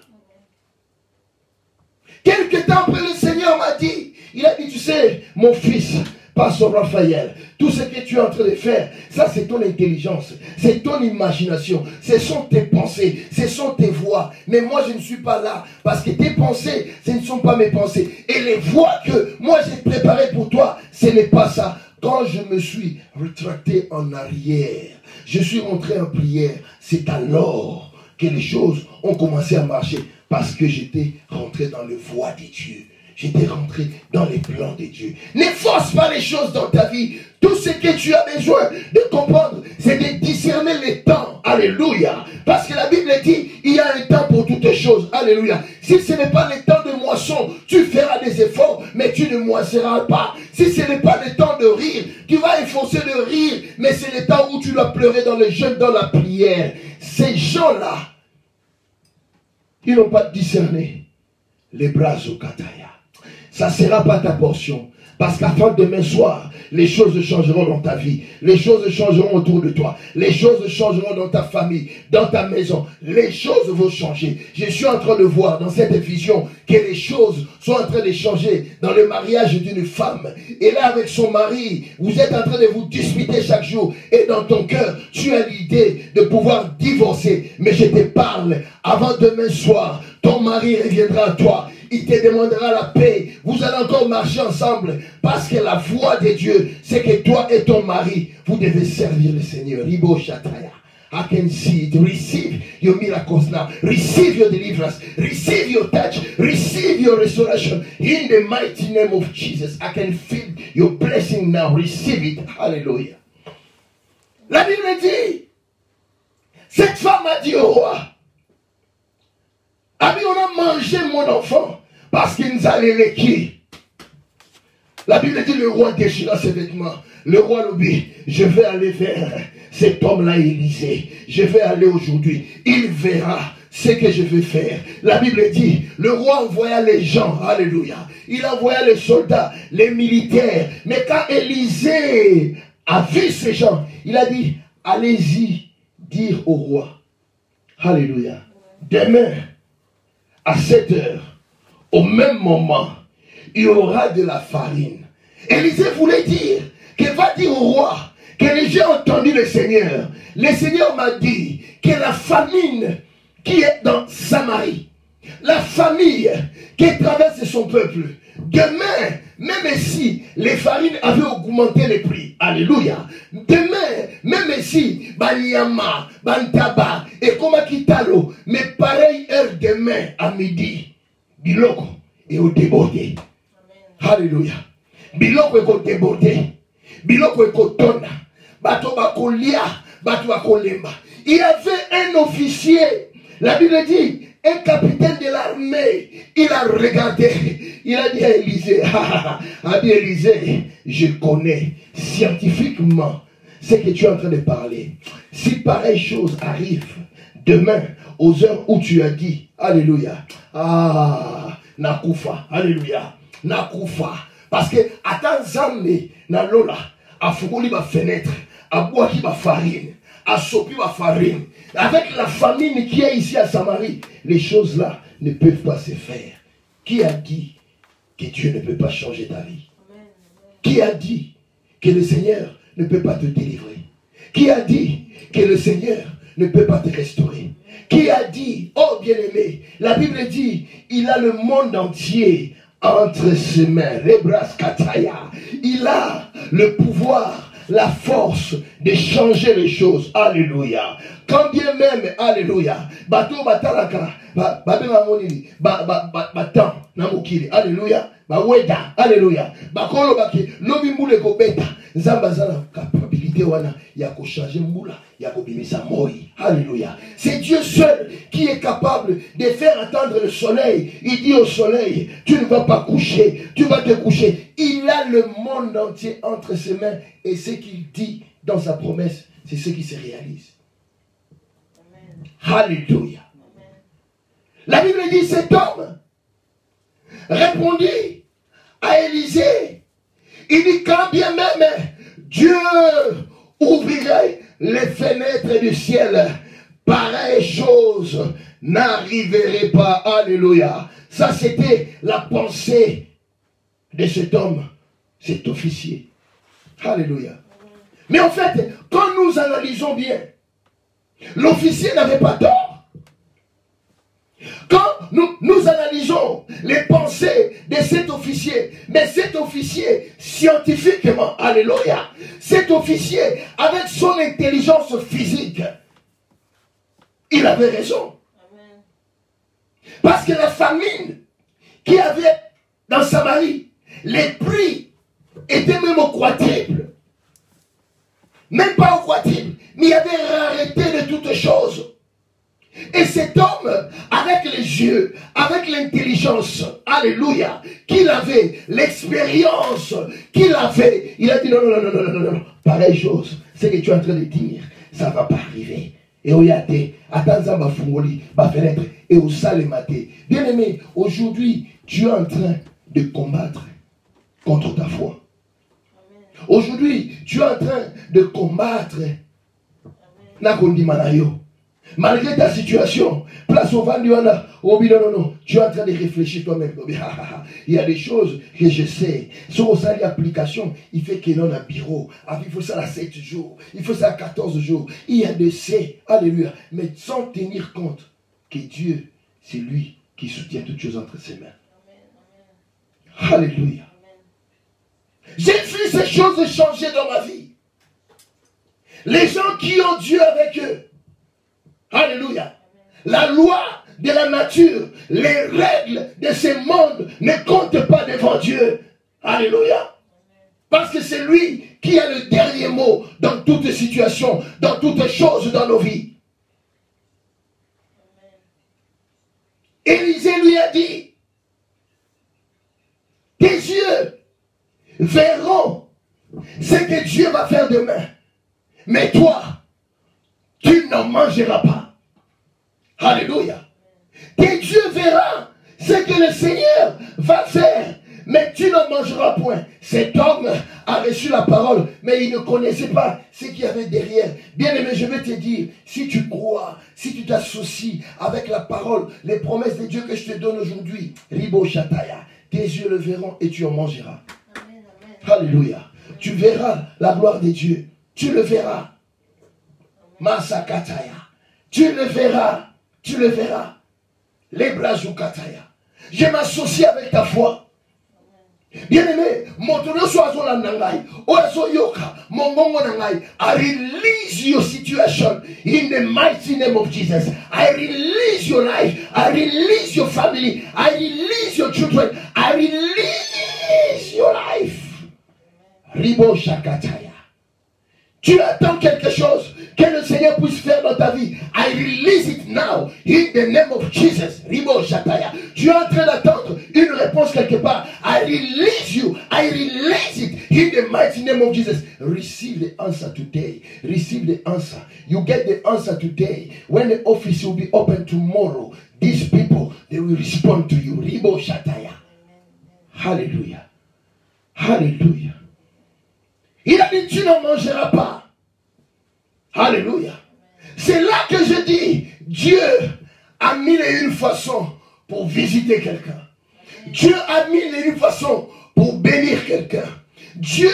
Quelque temps après, le Seigneur m'a dit, il a dit, tu sais, mon fils, Pasteur Raphaël, tout ce que tu es en train de faire, ça c'est ton intelligence, c'est ton imagination, ce sont tes pensées, ce sont tes voix. Mais moi je ne suis pas là, parce que tes pensées, ce ne sont pas mes pensées. Et les voix que moi j'ai préparées pour toi, ce n'est pas ça. Quand je me suis rétracté en arrière, je suis rentré en prière, c'est alors que les choses ont commencé à marcher, parce que j'étais rentré dans les voies de Dieu. J'étais rentré dans les plans de Dieu. Ne force pas les choses dans ta vie. Tout ce que tu as besoin de comprendre, c'est de discerner les temps. Alléluia. Parce que la Bible dit, il y a un temps pour toutes les choses. Alléluia. Si ce n'est pas le temps de moisson, tu feras des efforts, mais tu ne moisseras pas. Si ce n'est pas le temps de rire, tu vas efforcer de rire, mais c'est le temps où tu dois pleurer dans le jeûne, dans la prière. Ces gens-là, ils n'ont pas discerné les bras au kataya. Ça ne sera pas ta portion. Parce qu'avant demain soir, les choses changeront dans ta vie. Les choses changeront autour de toi. Les choses changeront dans ta famille, dans ta maison. Les choses vont changer. Je suis en train de voir dans cette vision que les choses sont en train de changer dans le mariage d'une femme. Et là, avec son mari, vous êtes en train de vous disputer chaque jour. Et dans ton cœur, tu as l'idée de pouvoir divorcer. Mais je te parle, avant demain soir, ton mari reviendra à toi. Il te demandera la paix. Vous allez encore marcher ensemble. Parce que la voix de Dieu, c'est que toi et ton mari, vous devez servir le Seigneur. Ribo Shataya. I can see it. Receive your miracles now. Receive your deliverance. Receive your touch. Receive your restoration. In the mighty name of Jesus. I can feel your blessing now. Receive it. Hallelujah. La Bible dit, cette femme a dit au roi, Abi, on a mangé mon enfant parce qu'il nous a l'électrique. La Bible dit, le roi déchira ses vêtements. Le roi lui dit, je vais aller vers cet homme-là, Élisée. Je vais aller aujourd'hui. Il verra ce que je vais faire. La Bible dit, le roi envoya les gens, alléluia. Il envoya les soldats, les militaires. Mais quand Élisée a vu ces gens, il a dit, allez-y dire au roi, alléluia, demain, à 7 heures, au même moment, il y aura de la farine. Élisée voulait dire, qu'elle va dire au roi, que j'ai entendu le Seigneur. Le Seigneur m'a dit que la famine qui est dans Samarie, la famille qui traverse son peuple, demain, même si les farines avaient augmenté les prix, alléluia, demain, même si Banyama, Bantaba et Komakitalo, mais pareil heure demain à midi, Biloko est au débordé. Alléluia. Biloko est au débordé. biloko ekotona, bato bakolia, bato bakolemba. Il y avait un officier, la Bible dit, un capitaine de l'armée, il a regardé, il a dit à Élisée, a dit Élisée, je connais scientifiquement ce que tu es en train de parler. Si pareille chose arrive demain, aux heures où tu as dit, alléluia, nakufa, alléluia, nakufa. Parce que, attends, Zambé, na lola, a fukuli ba fenêtre, a boaki ba farine, a sopi ba farine. Avec la famine qui est ici à Samarie, les choses là ne peuvent pas se faire. Qui a dit que Dieu ne peut pas changer ta vie? Qui a dit que le Seigneur ne peut pas te délivrer? Qui a dit que le Seigneur ne peut pas te restaurer? Qui a dit, oh bien-aimé, la Bible dit, il a le monde entier entre ses mains. Il a le pouvoir, la force de changer les choses. Alléluia. Quand bien même, alléluia, bateau batalaka, batan, namukiri, alléluia, weda, alléluia, bakolo baki, lobi mbule ko beta, zambazana capacité wana ya ko changer mbula, ya ko bimisa moi. Alléluia. C'est Dieu seul qui est capable de faire attendre le soleil. Il dit au soleil, tu ne vas pas coucher, tu vas te coucher. Il a le monde entier entre ses mains et ce qu'il dit dans sa promesse, c'est ce qui se réalise. Alléluia. La Bible dit, cet homme répondit à Élisée. Il dit, quand bien même Dieu ouvrirait les fenêtres du ciel, pareille chose n'arriverait pas. Alléluia. Ça, c'était la pensée de cet homme, cet officier. Alléluia. Mais en fait, quand nous analysons bien, l'officier n'avait pas tort. Quand nous analysons les pensées de cet officier, mais cet officier, scientifiquement, alléluia, cet officier, avec son intelligence physique, il avait raison. Parce que la famine qui avait dans Samarie, les prix étaient même au quadruple. Même pas au quadruple, mais il y avait rareté de toutes choses. Et cet homme, avec les yeux, avec l'intelligence, alléluia, qu'il avait, l'expérience qu'il avait, il a dit non, non, non, non, non, non, non, pareille chose, ce que tu es en train de dire, ça ne va pas arriver. Et oyate, attends, ma fungoli, ma fenêtre, et au sale maté. Bien aimé, aujourd'hui, tu es en train de combattre contre ta foi. Aujourd'hui, tu es en train de combattre. Malgré ta situation, place au venduana, oh non, non, tu es en train de réfléchir toi-même. Il y a des choses que je sais. Sur ça, l'application, il fait qu'il y a un bureau. Il faut ça à 7 jours, il faut ça à 14 jours. Il y a des C, alléluia. Mais sans tenir compte que Dieu, c'est lui qui soutient toutes choses entre ses mains. Alléluia. J'ai vu ces choses changer dans ma vie. Les gens qui ont Dieu avec eux. Alléluia. La loi de la nature, les règles de ce monde ne comptent pas devant Dieu. Alléluia. Parce que c'est lui qui a le dernier mot dans toutes situations, dans toutes choses dans nos vies. Élisée lui a dit, tes yeux verront ce que Dieu va faire demain. Mais toi, tu n'en mangeras pas. Alléluia. Tes yeux verront ce que le Seigneur va faire. Mais tu n'en mangeras point. Cet homme a reçu la parole, mais il ne connaissait pas ce qu'il y avait derrière. Bien aimé, je vais te dire, si tu crois, si tu t'associes avec la parole, les promesses de Dieu que je te donne aujourd'hui, Ribo Shataya, tes yeux le verront et tu en mangeras. Amen, amen. Alléluia. Tu verras la gloire de Dieu. Tu le verras. Masakataya. Tu le verras. Tu le verras. Les Brazukataya. Je m'associe avec ta foi. Bien aimé, I release your situation in the mighty name of Jesus. I release your life. I release your family. I release your children. I release your life. Ribo Shakataya. Tu attends quelque chose que le Seigneur puisse faire dans ta vie. I release it now in the name of Jesus. Ribo Shataya. Tu es en train d'attendre une réponse quelque part. I release you. I release it in the mighty name of Jesus. Receive the answer today. Receive the answer. You get the answer today. When the office will be open tomorrow, these people, they will respond to you. Ribo Shataya. Hallelujah. Hallelujah. Il a dit, tu n'en mangeras pas. Alléluia. C'est là que je dis, Dieu a mille et une façons pour visiter quelqu'un. Dieu a mille et une façons pour bénir quelqu'un. Dieu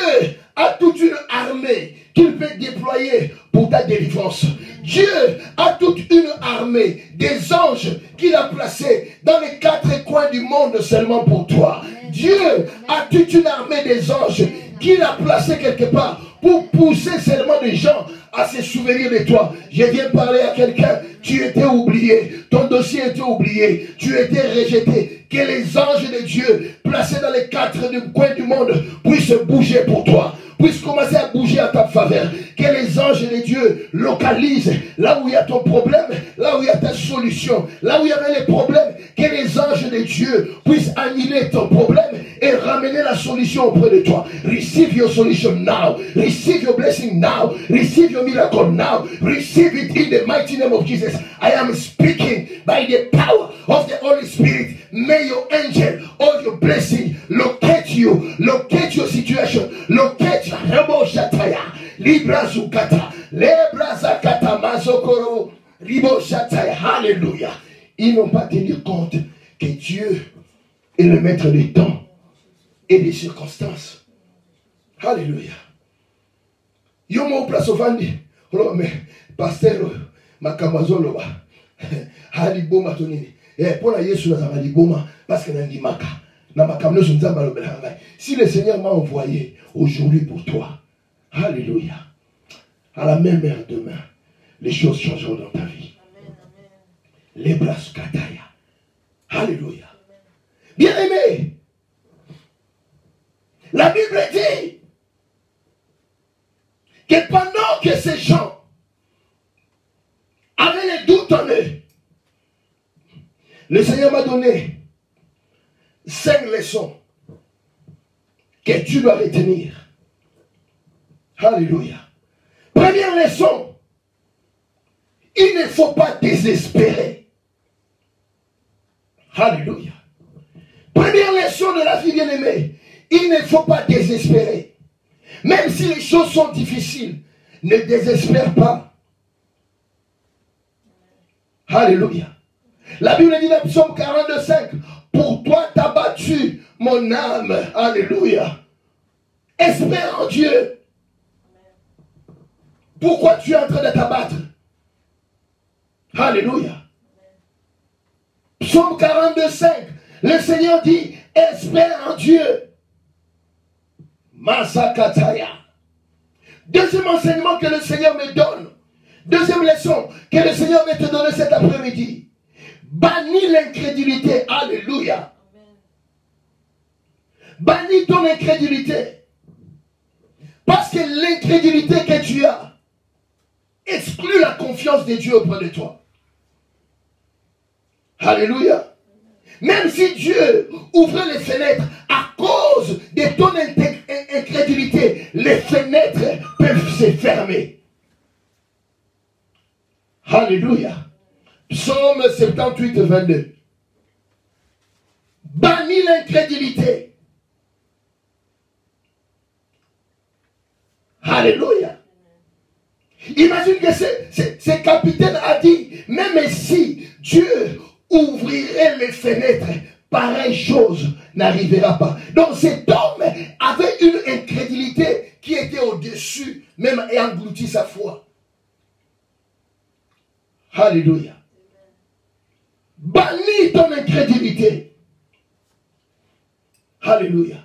a toute une armée qu'il peut déployer pour ta délivrance. Dieu a toute une armée des anges qu'il a placés dans les quatre coins du monde seulement pour toi. Dieu a toute une armée des anges qu'il a placés quelque part pour pousser seulement des gens à se souvenir de toi. Je viens parler à quelqu'un, tu étais oublié, ton dossier était oublié, tu étais rejeté. Que les anges de Dieu placés dans les quatre coins du monde puissent bouger pour toi, puissent commencer à bouger à ta faveur. Que les anges de Dieu localisent là où il y a ton problème, là où il y a ta solution, là où il y avait les problèmes. Que les anges de Dieu puissent annuler ton problème et ramener la solution auprès de toi. Receive your solution now. Receive your blessing now. Receive your miracle now. Receive it in the mighty name of Jesus. I am speaking by the power of the Holy Spirit. May your angel or your blessing locate you. Locate your situation. Locate your Rebo Shataya. Libra Zukata. Lebra Zakata Mazokoro. Ribo Shataya. Hallelujah. Ils n'ont pas tenu compte que Dieu est le maître des temps et des circonstances. Alléluia. Yo mo place ovandi. Oh mais pasteur makamazolo ba. Hali boma tonini. Pour la Yesu na zamali boma parce que nandi maka. Na makamno sunzamba lo belanga. Si le Seigneur m'a envoyé aujourd'hui pour toi. Alléluia. À la même heure demain, les choses changeront dans ta vie. Les bras kataya. Alléluia. Bien aimé. La Bible dit que pendant que ces gens avaient les doutes en eux, le Seigneur m'a donné 5 leçons que tu dois retenir. Alléluia. Première leçon, il ne faut pas désespérer. Alléluia. Première leçon de la vie bien-aimée, il ne faut pas désespérer. Même si les choses sont difficiles, ne désespère pas. Alléluia. La Bible dit dans Psaume 42:5, pour toi t'as battu mon âme. Alléluia. Espère en Dieu. Pourquoi tu es en train de t'abattre? Alléluia. Psaume 42:5, le Seigneur dit, espère en Dieu. Masakataya. Deuxième enseignement que le Seigneur me donne. Deuxième leçon que le Seigneur va te donner cet après-midi. Bannis l'incrédulité. Alléluia. Bannis ton incrédulité. Parce que l'incrédulité que tu as exclut la confiance de Dieu auprès de toi. Alléluia. Même si Dieu ouvrait les fenêtres à cause de ton incrédulité, les fenêtres peuvent se fermer. Alléluia. Psaume 78:22. Bannis l'incrédulité. Alléluia. Imagine que ce capitaine a dit, même si Dieu ouvrirait les fenêtres, pareille chose n'arrivera pas. Donc cet homme avait une incrédulité qui était au-dessus, même et engloutit sa foi. Alléluia. Bannis ton incrédulité. Alléluia.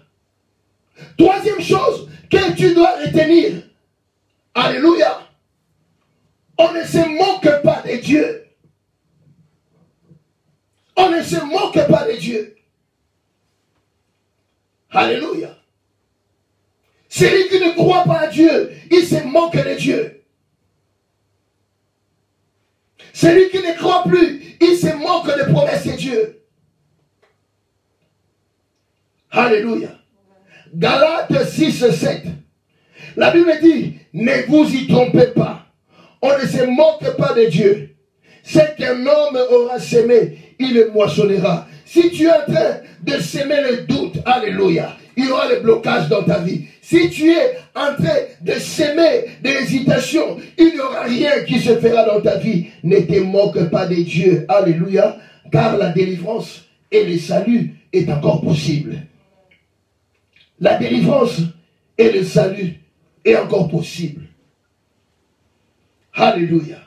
Troisième chose que tu dois retenir. Alléluia. On ne se moque pas de Dieu. On ne se moque pas de Dieu. Alléluia. Ce Celui qui ne croit pas à Dieu, il se moque de Dieu. Celui qui ne croit plus, il se moque des promesses de Dieu. Alléluia. Galates 6, 7. La Bible dit, ne vous y trompez pas. On ne se moque pas de Dieu. Ce qu'un homme aura semé, il le moissonnera. Si tu es en train de semer le doute, alléluia, il y aura le blocage dans ta vie. Si tu es en train de semer de l'hésitation, il n'y aura rien qui se fera dans ta vie. Ne te moque pas de Dieu, alléluia, car la délivrance et le salut est encore possible. La délivrance et le salut est encore possible. Alléluia.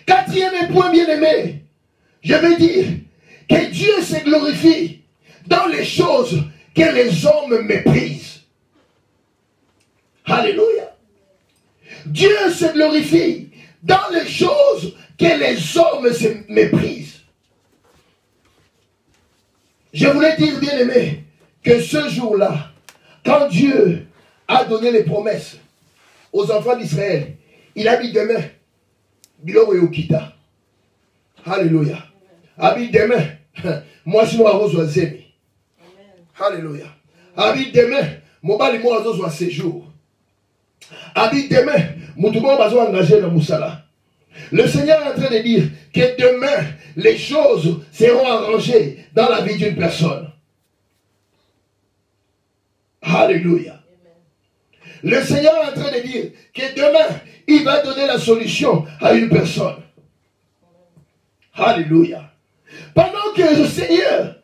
Quatrième point bien-aimé, je veux dire que Dieu se glorifie dans les choses que les hommes méprisent. Alléluia. Dieu se glorifie dans les choses que les hommes se méprisent. Je voulais dire, bien-aimé, que ce jour-là, quand Dieu a donné les promesses aux enfants d'Israël, il a dit demain, Biloro Yokita. Alléluia. Habit demain, moi si moi reçois zemi. Alléluia. Habit demain, mon bali moi reçois séjour. Habit demain, mon tout le monde va engagé dans Moussala. Le Seigneur est en train de dire que demain, les choses seront arrangées dans la vie d'une personne. Alléluia. Le Seigneur est en train de dire que demain, il va donner la solution à une personne. Alléluia. Pendant que le Seigneur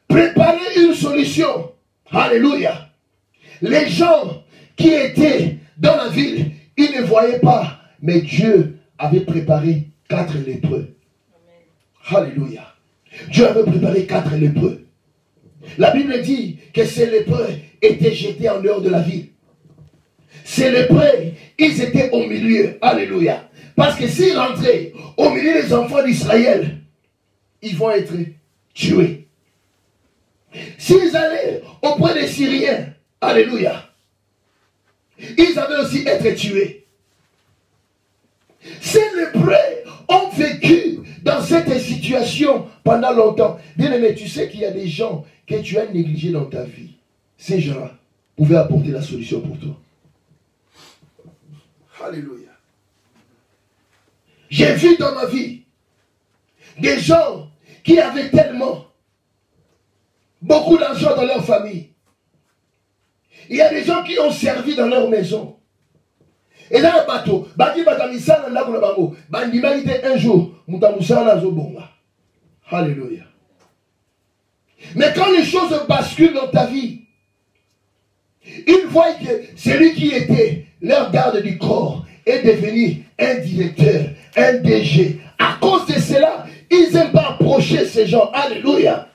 préparait une solution, alléluia, les gens qui étaient dans la ville, ils ne voyaient pas, mais Dieu avait préparé 4 lépreux. Alléluia. Dieu avait préparé 4 lépreux. La Bible dit que ces lépreux étaient jetés en dehors de la ville. Ces lépreux, ils étaient au milieu. Alléluia. Parce que s'ils rentraient au milieu des enfants d'Israël, ils vont être tués. S'ils allaient auprès des Syriens, alléluia, ils allaient aussi être tués. Ces lépreux ont vécu dans cette situation pendant longtemps. Bien-aimé, tu sais qu'il y a des gens que tu as négligés dans ta vie. Ces gens-là pouvaient apporter la solution pour toi. Alléluia. J'ai vu dans ma vie des gens qui avaient tellement beaucoup d'argent dans leur famille. Il y a des gens qui ont servi dans leur maison. Et dans le bateau, un jour, alléluia. Mais quand les choses basculent dans ta vie, ils voient que celui qui était leur garde du corps est devenu un directeur, un DG. À cause de cela, ils n'aiment pas approcher ces gens. Alléluia.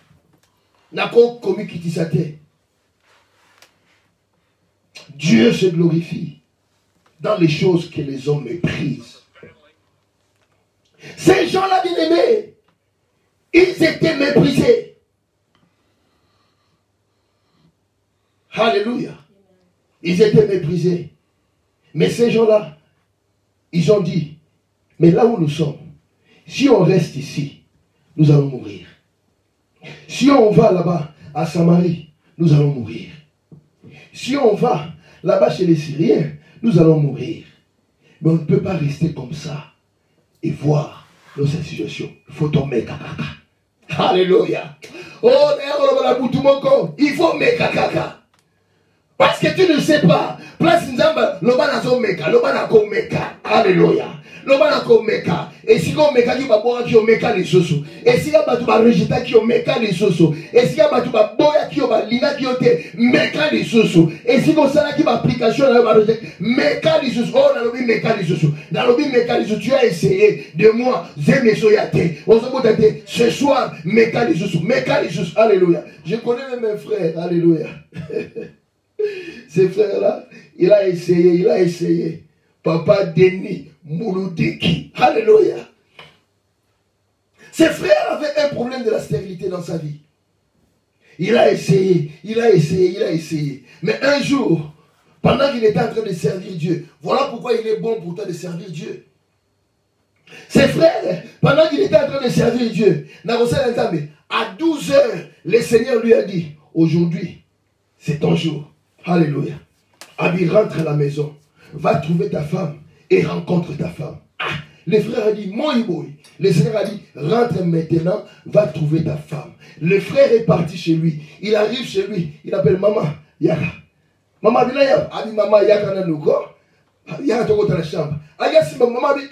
Dieu se glorifie dans les choses que les hommes méprisent. Ces gens-là, bien-aimés, ils étaient méprisés. Alléluia. Ils étaient méprisés. Mais ces gens-là, ils ont dit, mais là où nous sommes, si on reste ici, nous allons mourir. Si on va là-bas, à Samarie, nous allons mourir. Si on va là-bas chez les Syriens, nous allons mourir. Mais on ne peut pas rester comme ça et voir dans cette situation. Il faut tomber caca. Alléluia. Oh, il faut mettre caca. Parce que tu ne sais pas. Place Nzamba, l'obana zo meka, l'obana ko meka. Alléluia. L'obana ko meka. Et si on meka qui va boire qui on meka les soso. Et si on va rejeter qui on meka les soso. Et si on va boire qui on va lina qui on te meka les soso. Et si on s'en qui va application là on va rejeter meka les soso. Oh, dans le meka les soso. Dans le meka les soso. Tu as essayé de moi, zeme soyate. On se dit ce soir meka les soso. Meka les soso. Alléluia. Je connais mes frères. Alléluia. Ces frères-là, il a essayé. Papa Denis Mouloudeki. Alléluia. Ces frères avaient un problème de la stérilité dans sa vie. Il a essayé. Mais un jour, Pendant qu'il était en train de servir Dieu. Voilà pourquoi il est bon pour toi de servir Dieu. Ses frères, pendant qu'il était en train de servir Dieu, à 12 heures, le Seigneur lui a dit, aujourd'hui, c'est ton jour. Alléluia. Abi, rentre à la maison. Va trouver ta femme et rencontre ta femme. Ah, le frère a dit, moi, le Seigneur a dit, rentre maintenant, va trouver ta femme. Le frère est parti chez lui. Il arrive chez lui. Il appelle maman, Yaka. Maman, il a dit, maman, Yaka n'a nous corps. Yaka, tu dans la chambre. Maman dit,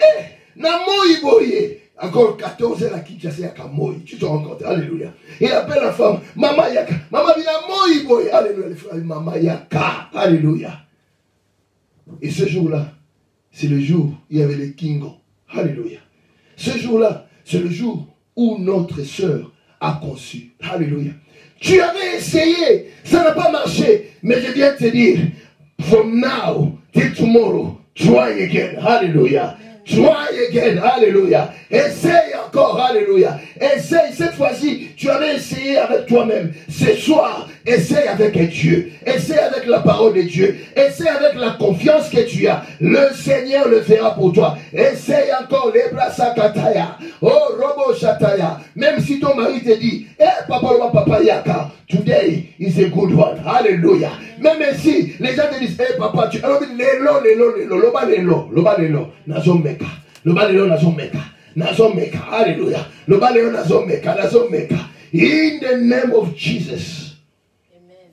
na moi, boye. Encore 14 heures à Kinshasa, Yaka moi. Tu te rends compte. Alléluia. Il appelle la femme, maman, Yaka. Maman dit, na moi, boye. Alléluia. Le frère dit, maman, Yaka. Alléluia. Et ce jour-là, c'est le jour où il y avait les Kingo. Alléluia. Ce jour-là, c'est le jour où notre sœur a conçu. Alléluia. Tu avais essayé, ça n'a pas marché. Mais je viens te dire, from now till tomorrow, try again. Alléluia. Try again. Alléluia. Essaye encore. Alléluia. Essaye. Cette fois-ci, tu avais essayé avec toi-même. Ce soir, essaye avec Dieu. Essaye avec la parole de Dieu. Essaye avec la confiance que tu as. Le Seigneur le fera pour toi. Essaye encore. Les brasa kataya. Oh, robo shataya. Même si ton mari te dit, papa yaka. Today is a good one. Alléluia. Même si les gens te disent, papa, tu as Alléluia. In the name of Jesus. Amen.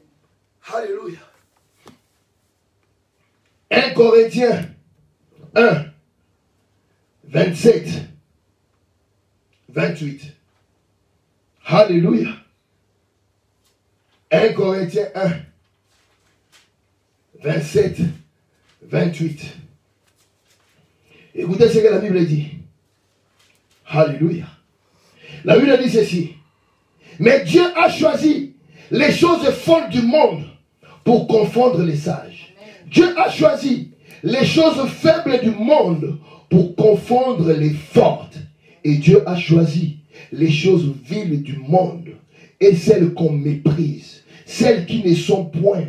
Alléluia. 1 Corinthiens 1, 27, 28. Alléluia. 1 Corinthiens 1, 27, 28. Écoutez ce que la Bible dit. Alléluia. La Bible dit ceci. Mais Dieu a choisi les choses folles du monde pour confondre les sages. Dieu a choisi les choses faibles du monde pour confondre les fortes. Et Dieu a choisi les choses viles du monde et celles qu'on méprise, celles qui ne sont point,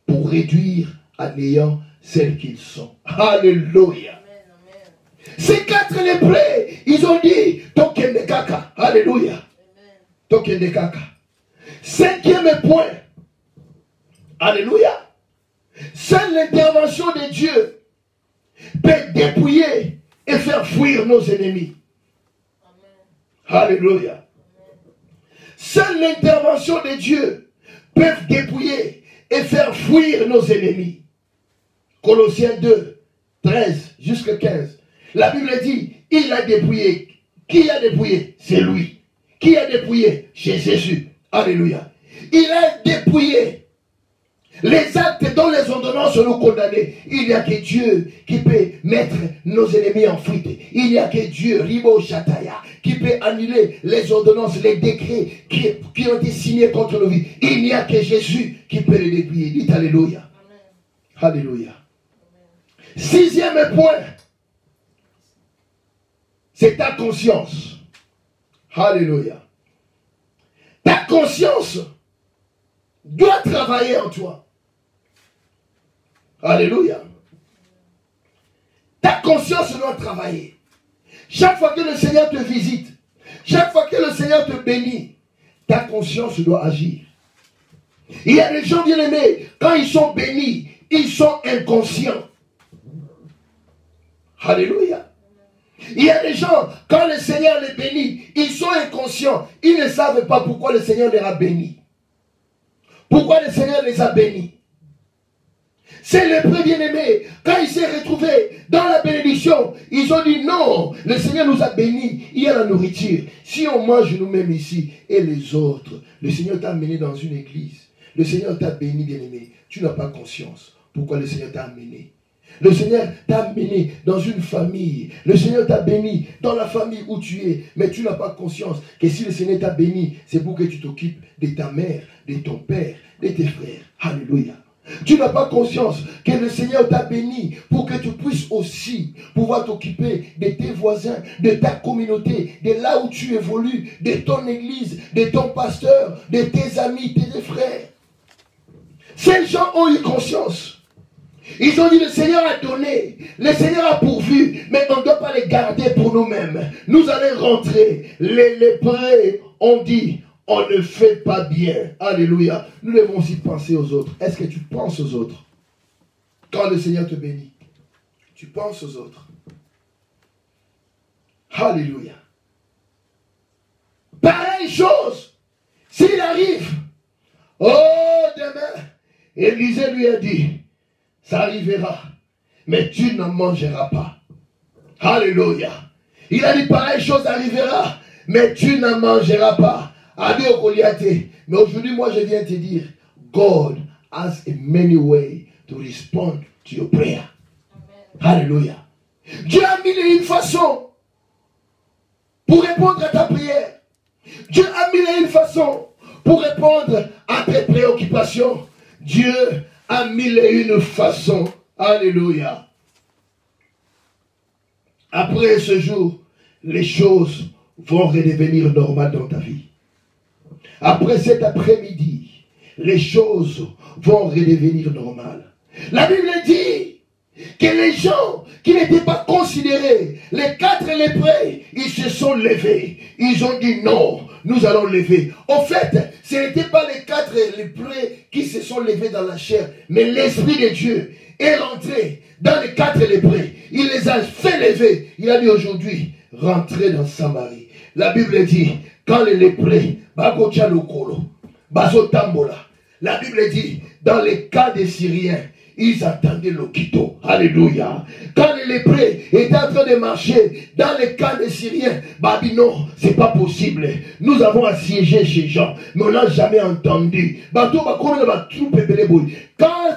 pour réduire à néant celles qu'ils sont. Alléluia. Ces 4 lépreux, ils ont dit Tokende Kaka. Alléluia. Tokende Kaka. 5e point. Alléluia. Seule l'intervention de Dieu peut dépouiller et faire fuir nos ennemis. Amen. Alléluia. Seule l'intervention de Dieu peut dépouiller et faire fuir nos ennemis. Colossiens 2, 13 jusqu'à 15. La Bible dit, il a dépouillé. Qui a dépouillé? C'est lui. Qui a dépouillé? C'est Jésus. Alléluia. Il a dépouillé les actes dont les ordonnances nous condamnaient. Il n'y a que Dieu qui peut mettre nos ennemis en fuite. Il n'y a que Dieu, Ribo Shataya, qui peut annuler les ordonnances, les décrets qui ont été signés contre nos vies. Il n'y a que Jésus qui peut les dépouiller. Dites Alléluia. Amen. Alléluia. 6e point. C'est ta conscience. Alléluia. Ta conscience doit travailler en toi. Alléluia. Ta conscience doit travailler. Chaque fois que le Seigneur te visite, chaque fois que le Seigneur te bénit, ta conscience doit agir. Il y a des gens bien-aimés, quand ils sont bénis, ils sont inconscients. Alléluia. Il y a des gens, quand le Seigneur les bénit, ils sont inconscients. Ils ne savent pas pourquoi le Seigneur les a bénis. Pourquoi le Seigneur les a bénis. C'est le lépreux bien-aimé. Quand il s'est retrouvé dans la bénédiction, ils ont dit non, le Seigneur nous a bénis. Il y a la nourriture. Si on mange nous-mêmes ici et les autres, le Seigneur t'a amené dans une église. Le Seigneur t'a béni, bien-aimé. Tu n'as pas conscience pourquoi le Seigneur t'a amené. Le Seigneur t'a béni dans une famille. Le Seigneur t'a béni dans la famille où tu es. Mais tu n'as pas conscience que si le Seigneur t'a béni, c'est pour que tu t'occupes de ta mère, de ton père, de tes frères. Alléluia. Tu n'as pas conscience que le Seigneur t'a béni pour que tu puisses aussi pouvoir t'occuper de tes voisins, de ta communauté, de là où tu évolues, de ton église, de ton pasteur, de tes amis, de tes frères. Ces gens ont eu conscience. Ils ont dit, le Seigneur a donné, le Seigneur a pourvu, mais on ne doit pas les garder pour nous-mêmes. Nous allons rentrer. Les lépreux ont dit, on ne fait pas bien. Alléluia. Nous devons aussi penser aux autres. Est-ce que tu penses aux autres? Quand le Seigneur te bénit, tu penses aux autres. Alléluia. Pareille chose, s'il arrive, oh demain, Élisée lui a dit, ça arrivera, mais tu n'en mangeras pas. Alléluia. Il a dit, pareille chose arrivera, mais tu n'en mangeras pas. Adi au Goliath. Mais aujourd'hui, moi, je viens te dire, God has a many ways to respond to your prayer. Alléluia. Dieu a mis une façon pour répondre à ta prière. Dieu a mis une façon pour répondre à tes préoccupations. Dieu a mis une façon. Alléluia. Après ce jour, les choses vont redevenir normales dans ta vie. Après cet après-midi, les choses vont redevenir normales. La Bible dit que les gens qui n'étaient pas considérés, les 4 lépreux, ils se sont levés. Ils ont dit non, nous allons lever. En fait, ce n'étaient pas les 4 lépreux qui se sont levés dans la chair, mais l'Esprit de Dieu est rentré dans les 4 lépreux. Il les a fait lever. Il a dit aujourd'hui, rentrez dans Samarie. La Bible dit, quand les lépreux, la Bible dit, dans les cas des Syriens, ils attendaient l'Okito. Alléluia. Quand les lépreux étaient en train de marcher dans les camps des Syriens, dit non, c'est pas possible. Nous avons assiégé ces gens, mais on n'a jamais entendu. Quand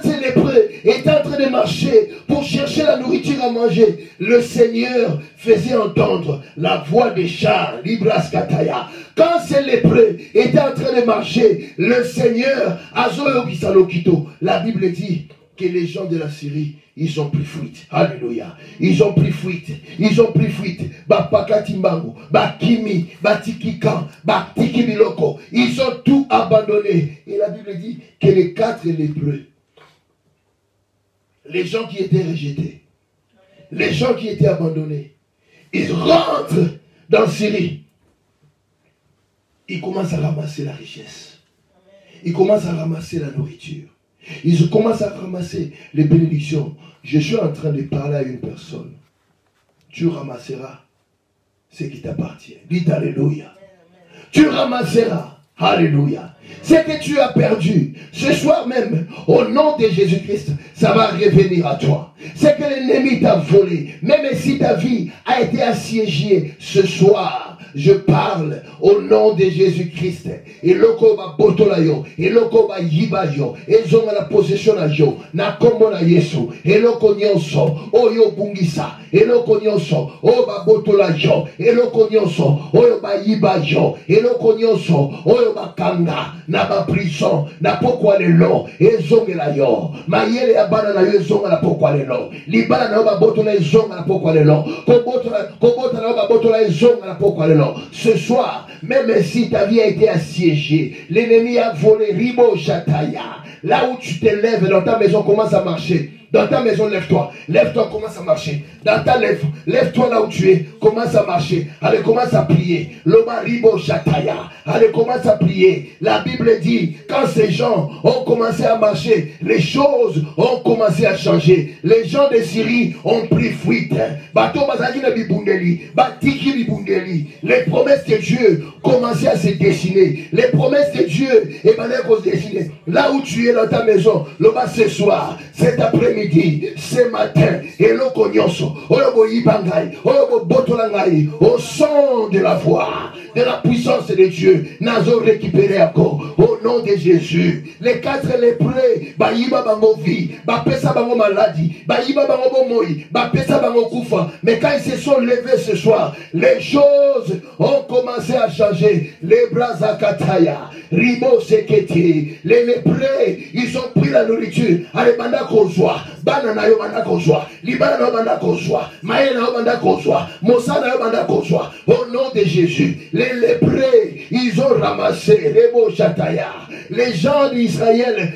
ces lépreux étaient en train de marcher pour chercher la nourriture à manger, le Seigneur faisait entendre la voix des chars, Libras Kataya. Quand ces lépreux étaient en train de marcher, le Seigneur, Azoyo Kisalokito, la Bible dit que les gens de la Syrie, ils ont pris fuite. Alléluia. Ils ont pris fuite. Ils ont pris fuite. Bapakatimbango, Bakimi, Batikikan, Batikibiloko. Ils ont tout abandonné. Et la Bible dit que les 4 lépreux, les gens qui étaient rejetés, les gens qui étaient abandonnés, ils rentrent dans Syrie. Ils commencent à ramasser la richesse. Ils commencent à ramasser la nourriture. Ils commencent à ramasser les bénédictions. Je suis en train de parler à une personne. Tu ramasseras ce qui t'appartient. Dites Alléluia. Tu ramasseras. Alléluia. Ce que tu as perdu, ce soir même, au nom de Jésus-Christ, ça va revenir à toi. Ce que l'ennemi t'a volé, même si ta vie a été assiégée ce soir, je parle au nom de Jésus-Christ. Et loko ba botolayo, et loko ba yibayo, et zonga la possession na yo, na kombo na Yesu, et loko nyonso, oyo bungisa, et loko nyonso, o ba botolayo, et loko nyonso, oyo ba yibayo, et loko nyonso, oyo ba kanga, na ba prison, na pokwa lelo, et zonga la yo, mayele abana na yo zonga la pokwa lelo, libana na yo ba botola zonga la pokwa lelo, kobota na yo ba botola zonga la pokwa lelo. Ce soir, même si ta vie a été assiégée, l'ennemi a volé Ribo Chataya. Là où tu te lèves dans ta maison, commence à marcher. Dans ta maison, lève-toi. Lève-toi, commence à marcher. Dans ta lève-toi là où tu es. Commence à marcher. Allez, commence à prier. Loba Ribo Chataya. Allez, commence à prier. La Bible dit, quand ces gens ont commencé à marcher, les choses ont commencé à changer. Les gens de Syrie ont pris fuite. Les promesses de Dieu commençaient à se dessiner. Les promesses de Dieu se dessiner. Là où tu es dans ta maison, Loba, ce soir, cet après-midi, ce matin, et au son de la voix, de la puissance de Dieu, Nazo récupéré encore, au nom de Jésus. Les 4 lépreux, Baïba bango vie, Bapesa bango maladie, Baïba bango bomoi, Bapesa bango koufa. Mais quand ils se sont levés ce soir, les choses ont commencé à changer. Les bras à Kataya, Ribo Seketi, les lépreux, ils ont pris la nourriture. Allez, banda Kozwa, bana na yo banda kozwa, libana na yo banda kozwa, maye na yo banda kozwa, mosa na yo banda kozwa. Au nom de Jésus, les lépreux, ils ont ramassé Rebo Chataya. Les gens d'Israël,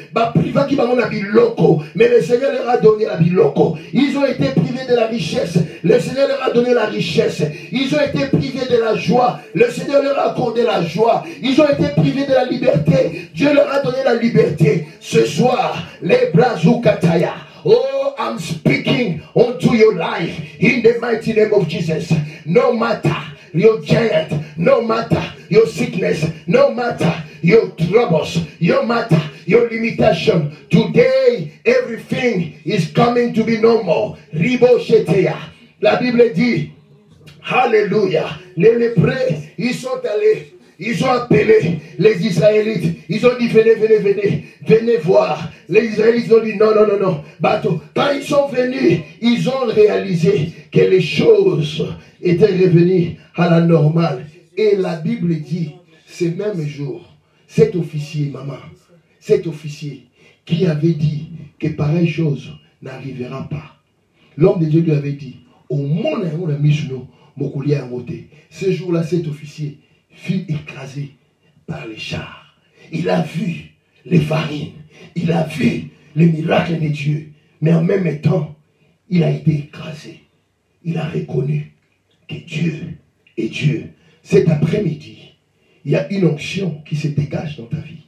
mais le Seigneur leur a donné la biloko. Ils ont été privés de la richesse. Le Seigneur leur a donné la richesse. Ils ont été privés de la joie. Le Seigneur leur a accordé la joie. Ils ont été privés de la liberté. Dieu leur a donné la liberté. Ce soir, les Brazukataya. Oh, I'm speaking unto your life in the mighty name of Jesus. No matter your giant, no matter your sickness, no matter your troubles, no matter your limitation, today everything is coming to be normal. Ribo Sheteya. La Bible dit, Alléluia, les lépreux, ils sont allés. Ils ont appelé les Israélites. Ils ont dit, venez voir. Les Israélites ont dit, non. Bateau. Quand ils sont venus, ils ont réalisé que les choses étaient revenues à la normale. Et la Bible dit, ce même jour, cet officier, maman, cet officier qui avait dit que pareille chose n'arrivera pas. L'homme de Dieu lui avait dit, au monde, on a mis sur nous, Mokulia a monté. Ce jour-là, cet officier fut écrasé par les chars. Il a vu les farines, il a vu les miracles de Dieu, mais en même temps, il a été écrasé. Il a reconnu que Dieu est Dieu. Cet après-midi, il y a une onction qui se dégage dans ta vie.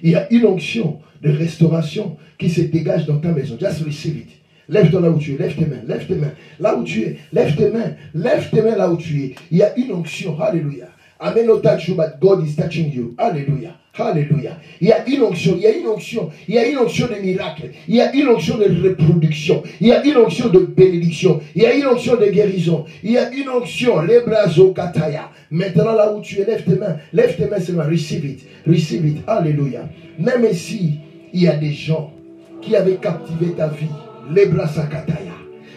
Il y a une onction de restauration qui se dégage dans ta maison. Just receive it. Lève-toi là où tu es, lève tes mains, lève tes mains. Là où tu es, lève tes mains là où tu es. Il y a une onction, alléluia. I may not touch you, but God is touching you. Alléluia. Alléluia. Il y a une onction, il y a une onction de miracle, il y a une onction de reproduction, il y a une onction de bénédiction, il y a une onction de guérison, il y a une onction, les brazo kataya. Maintenant là où tu es, lève tes mains seulement, receive it, alléluia. Même si il y a des gens qui avaient captivé ta vie, les brazo kataya,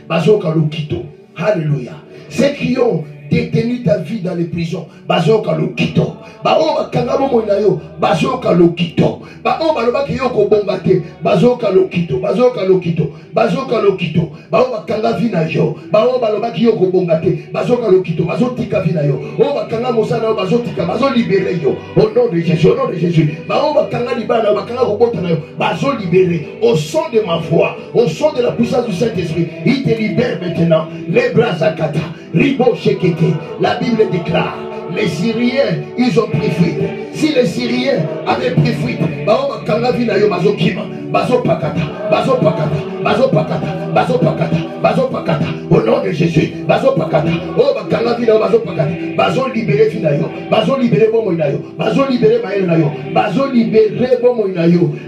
bazo kalukito, alléluia. Ceux qui ont détenu ta vie dans les prisons, bazoka lokito. Bao bakanga bomo na yo, bazoka lokito. Bao baloba ki yo ko bombate, bazoka lokito, bazoka lokito, bazoka lokito. Bao bakanga vi na yo, bao baloba ki yo ko bombate, bazoka lokito, bazotika vi na yo. O bakanga mosana yo, bazotika, bazo libérer yo. Au nom de Jésus, au nom de Jésus. Bao bakanga libana, bakanga ko bota na yo, bazo libérer. Au son de ma voix, au son de la puissance du Saint-Esprit, il te libère maintenant. Les bras zakata, ribo shekete. La Bible déclare, les Syriens, ils ont pris fuite. Si les Syriens avaient pris fuite, au nom de Jésus,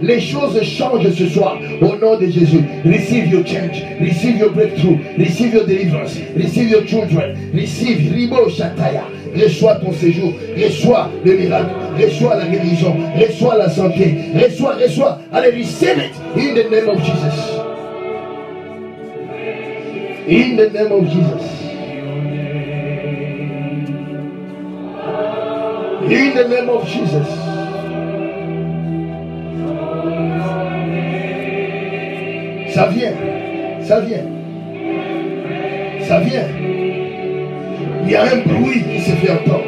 les choses changent ce soir. Au nom de Jésus, receive your change, receive your breakthrough, receive your deliverance, receive your children, receive Ribo Shataya. Reçois ton séjour, reçois le miracle, reçois la guérison, reçois la santé, reçois. Allez, receive it in the name of Jesus. In the name of Jesus. In the name of Jesus. Ça vient. Il y a un bruit qui se fait entendre.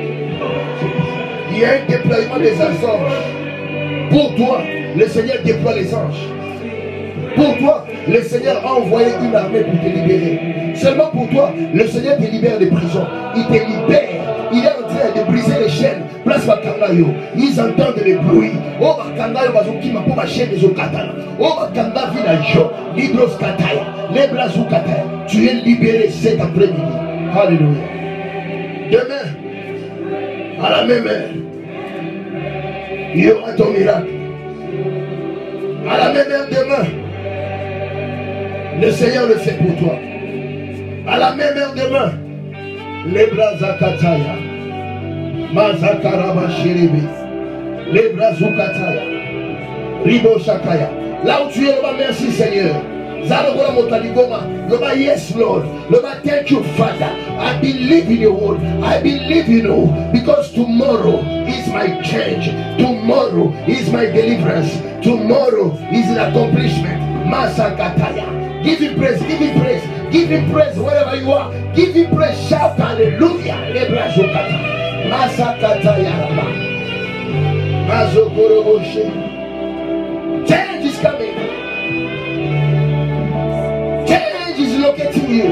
Il y a un déploiement des anges. Pour toi, le Seigneur déploie les anges. Pour toi, le Seigneur a envoyé une armée pour te libérer. Seulement pour toi, le Seigneur te libère des prisons. Il te libère. Il est en train de briser les chaînes. Place Bakangayo. Ils entendent le bruit. Oh Bakangayo Bazukima pour ma chaîne des Okatana. Oh Bakanga Vinajo. Libros Kataya. Les Brazou Kataya. Tu es libéré cet après-midi. Alléluia. Demain, à la même heure, il y aura ton miracle. À la même heure demain, le Seigneur le fait pour toi. À la même heure demain, les bras Zakataya, Mazakaraba Shiribi, les bras Zukataya, Ribo Shakaya. Là où tu es, là-bas, merci Seigneur. Yes, Lord. Thank you, Father. I believe in your word. I believe in you. Because tomorrow is my change. Tomorrow is my deliverance. Tomorrow is an accomplishment. Masakataya. Give him praise, give him praise, give him praise wherever you are. Give him praise, shout hallelujah. Lebrazokata. Masakataya. Mazokoroboshe. Change is coming. Change is locating you.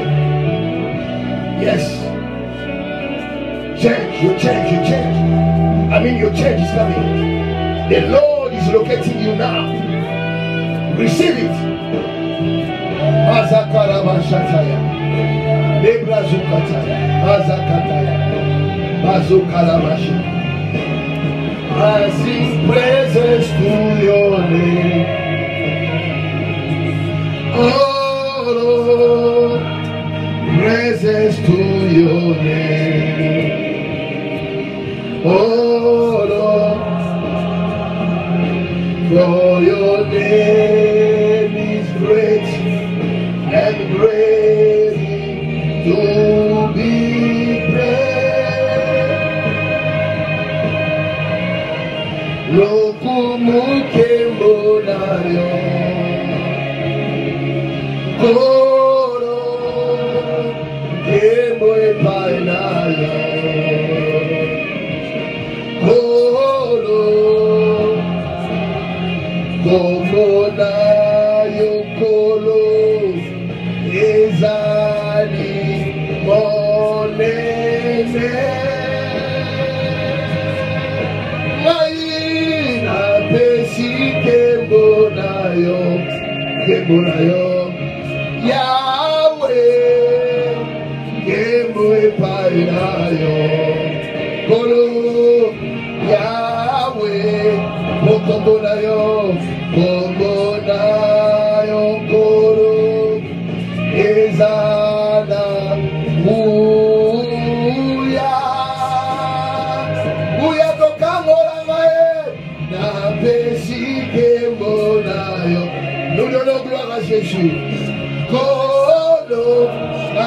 Yes. Change, you change, you change. I mean, your change is coming. The Lord is locating you now. Receive it. Mazakarabashataya. Lebrazukataya. Mazakataya. Mazukarabasha. I sing praises to your name. Oh Lord, praises to your name. Oh Lord, for your name is great and greatly to be praised. Lokumuke monayo, koro kemo epainayo. Como na yokolo ezali monene maina pesi kembo na yo Yahweh kembo epai na yo kolo Yahweh mokombo na yo koro ezana uya tokangora mae na pesi kembo na yo. Nous donnons gloire à Jésus. Kolo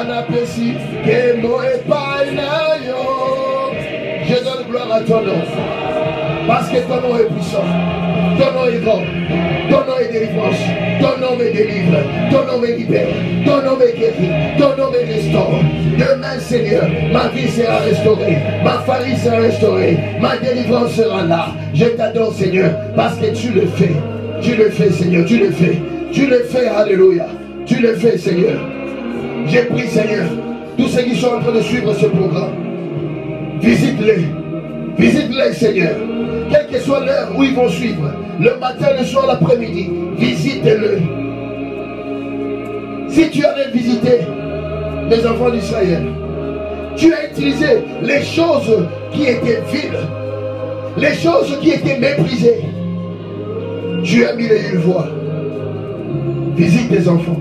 na pesi kembo epai na yo. Je donne gloire à ton nom parce que ton nom est puissant. Ton nom est grand, ton nom est délivrance, ton nom me délivre, ton nom me libère, ton nom me guérit, ton nom me restaure. Demain, Seigneur, ma vie sera restaurée, ma famille sera restaurée, ma délivrance sera là. Je t'adore, Seigneur, parce que tu le fais. Tu le fais, Seigneur, tu le fais. Tu le fais, alléluia. Tu le fais, Seigneur. J'ai pris, Seigneur, tous ceux qui sont en train de suivre ce programme, visite-les. Visite-les, Seigneur. Quelle que soit l'heure où ils vont suivre, le matin, le soir, l'après-midi, visite-le. Si tu avais visité les enfants d'Israël, tu as utilisé les choses qui étaient viles, les choses qui étaient méprisées. Tu as mis les voix. Visite tes enfants.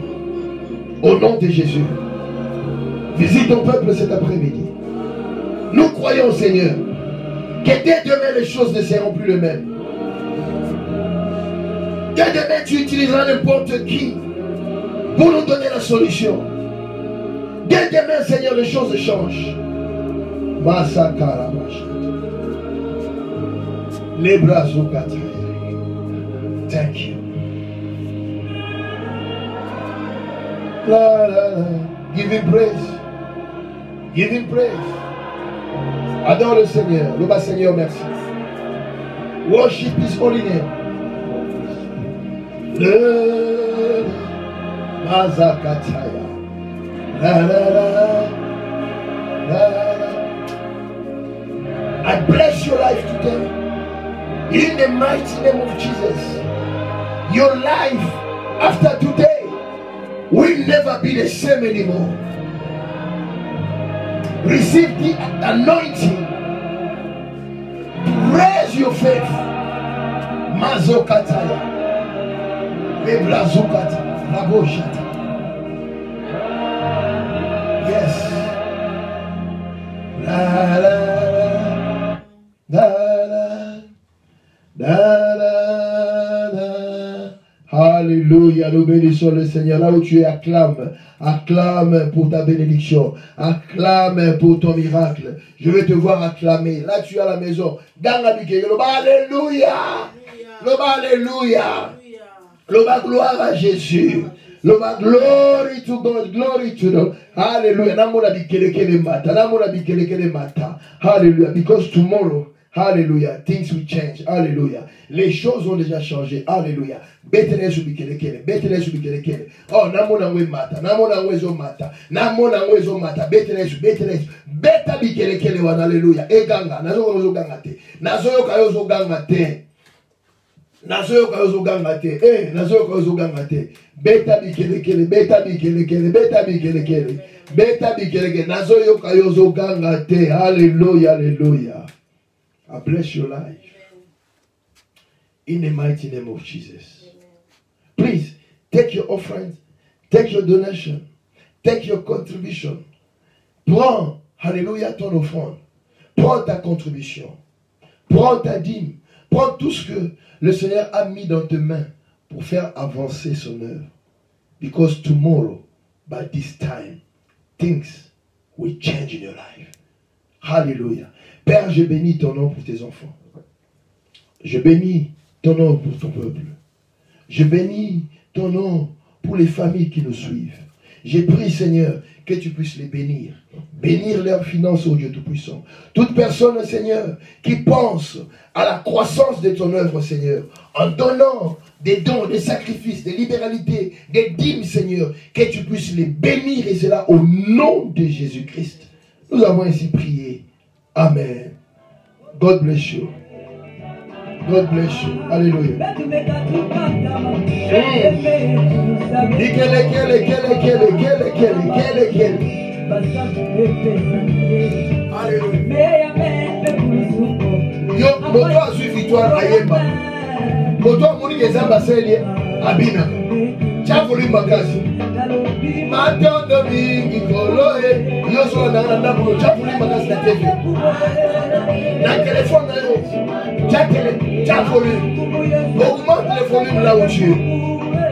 Au nom de Jésus. Visite ton peuple cet après-midi. Nous croyons, Seigneur, que dès demain, les choses ne seront plus les mêmes. Dès demain, tu utiliseras n'importe qui pour nous donner la solution. Dès demain, Seigneur, les choses changent. Les bras au quatre. Thank you. La, la, la. Give him praise. Give him praise. Adore le Seigneur. Le bas Seigneur, merci. Worship his holy name. Le Mazakataya. La la la. La la. I bless your life today. In the mighty name of Jesus. Your life after today will never be the same anymore. Receive the anointing to raise your faith. Mazokataya. Leblazukata. Raboshata. Yes. La la la la la la. Alléluia, nous bénissons le Seigneur. Là où tu es, acclame. Acclame pour ta bénédiction. Acclame pour ton miracle. Je vais te voir acclamer. Là tu es à la maison. Dans la bique. Alléluia. Alléluia. L'homme gloire à Jésus. L'homme glory to God, glory to God. Hallelujah. Namona bikelekele mata. Namona bikelekele mata. Hallelujah. Because tomorrow, hallelujah, things will change. Hallelujah. Les choses ont déjà changé. Hallelujah. Betele su bikelekele. Betele su bikelekele. Oh, namona ngwe mata. Namona ngwe zo mata. Namona ngwe zo mata. Betele su. Betele su. Beta bikelekele wana. Hallelujah. Eganga. Nazo yo zo ganga te. Nazo yo kayo zo ganga te. Nazo kayo gangate, nazo kayo gangate. Beta bikelekele, beta bikelekele, beta bikelekele, beta bikelekele. Nazo kayo gangate. Hallelujah, hallelujah. I bless your life in the mighty name of Jesus. Please take your offering, take your donation, take your contribution. Prends, hallelujah, ton offrande. Prends ta contribution. Prends ta dîme. Prends tout ce que le Seigneur a mis dans tes mains pour faire avancer son œuvre. Because tomorrow, by this time, things will change in your life. Hallelujah. Père, je bénis ton nom pour tes enfants. Je bénis ton nom pour ton peuple. Je bénis ton nom pour les familles qui nous suivent. J'ai prié, Seigneur, que tu puisses les bénir. Bénir leurs finances, ô Dieu Tout-Puissant. Toute personne, Seigneur, qui pense à la croissance de ton œuvre, Seigneur, en donnant des dons, des sacrifices, des libéralités, des dîmes, Seigneur, que tu puisses les bénir, et cela au nom de Jésus-Christ. Nous avons ainsi prié. Amen. God bless you. God bless you. Alléluia. Yo, moto a su victoire à Yemba. Moto a mouni que Zamba Seli Abina. Chafuli Makasi. Maton Domingi Koloe. Yo so na bulo Chafuli Makasi na TV. Na téléphone na yo. Chafuli. Augmente le volume là où tu es.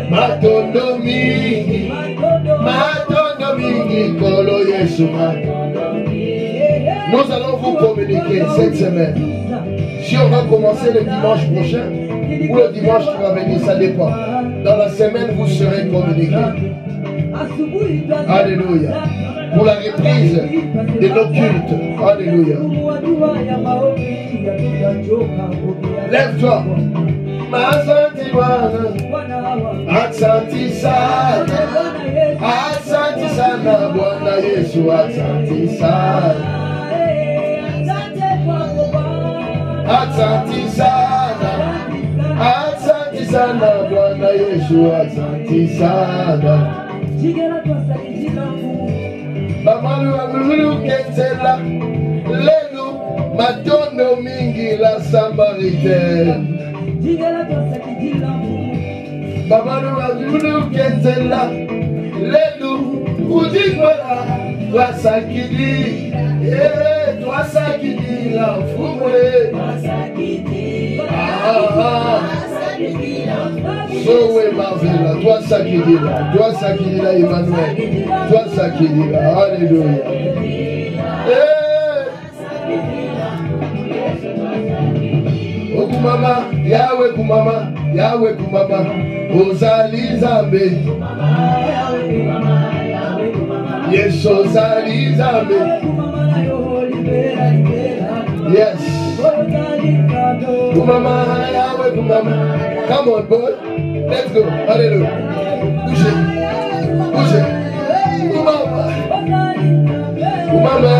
Maton Domingi. Maton Domingi Kolo Yesu. Nous allons vous communiquer cette semaine. Si on va commencer le dimanche prochain ou le dimanche qui va venir, ça dépend. Dans la semaine, vous serez communiqués. Alléluia. Pour la reprise de nos cultes. Alléluia. Lève-toi. Asante sana. Asante sana Bwana Yesu. Asante sana. Asante sana. Asante sana Bwana Yesu. Asante sana. Bamalu amulu kentela. Lelu matondo mingi la Samaritaine. Bamalu amulu kentela. Lelu udikola wasakidi. Wasakidi la fumwe. Sowe Marvela, toi Sakidi la Emmanuel, toi Sakidi la, alléluia. Okumama, Yahweh kumama, Ozali Zambe. Yes, Ozali Zambe. Yes. Kumama, Yahweh kumama. Come on, boy. Let's go. Hallelujah. Bouge. Kumama. Kumama,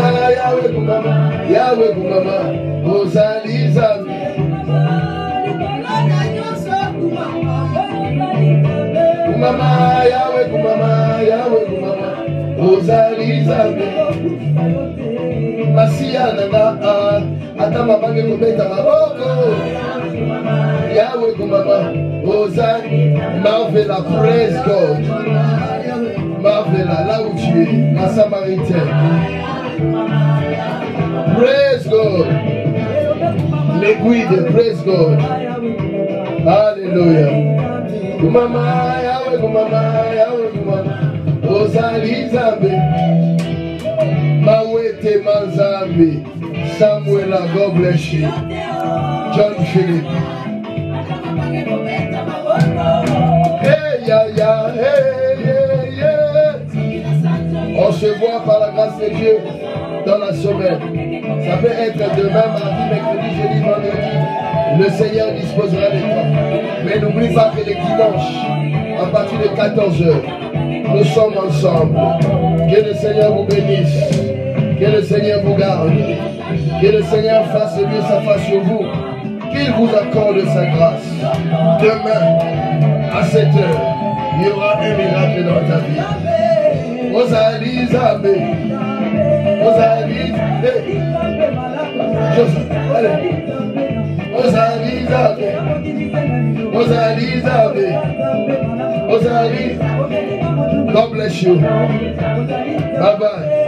Yahweh kumama. Ozali Zambe. Kumama, Yahweh kumama. Ozali Zambe. Masia nana atama bange kubeta maboko. Yahweh kumama. Ozali Marvela, praise God. Marvela, là où tu es, la Samaritaine. Praise God. Les guides, praise God. Alléluia. Kumama, Yahweh kumama. Ozali Zambe. Mawete Manzambi. Samuela, God bless you. John Philip. que Dieu dans la semaine. Ça peut être demain, mardi, mercredi, jeudi, vendredi. Le Seigneur disposera des temps. Mais n'oublie pas que les dimanches, à partir de 14 h, nous sommes ensemble. Que le Seigneur vous bénisse. Que le Seigneur vous garde. Que le Seigneur fasse mieux sa face sur vous. Qu'il vous accorde sa grâce. Demain, à 7 h, il y aura un miracle dans ta vie. Osalizabe. Osalizabe. Allez. Osalizabe. Osalizabe. Osalizabe. God bless you. Bye bye.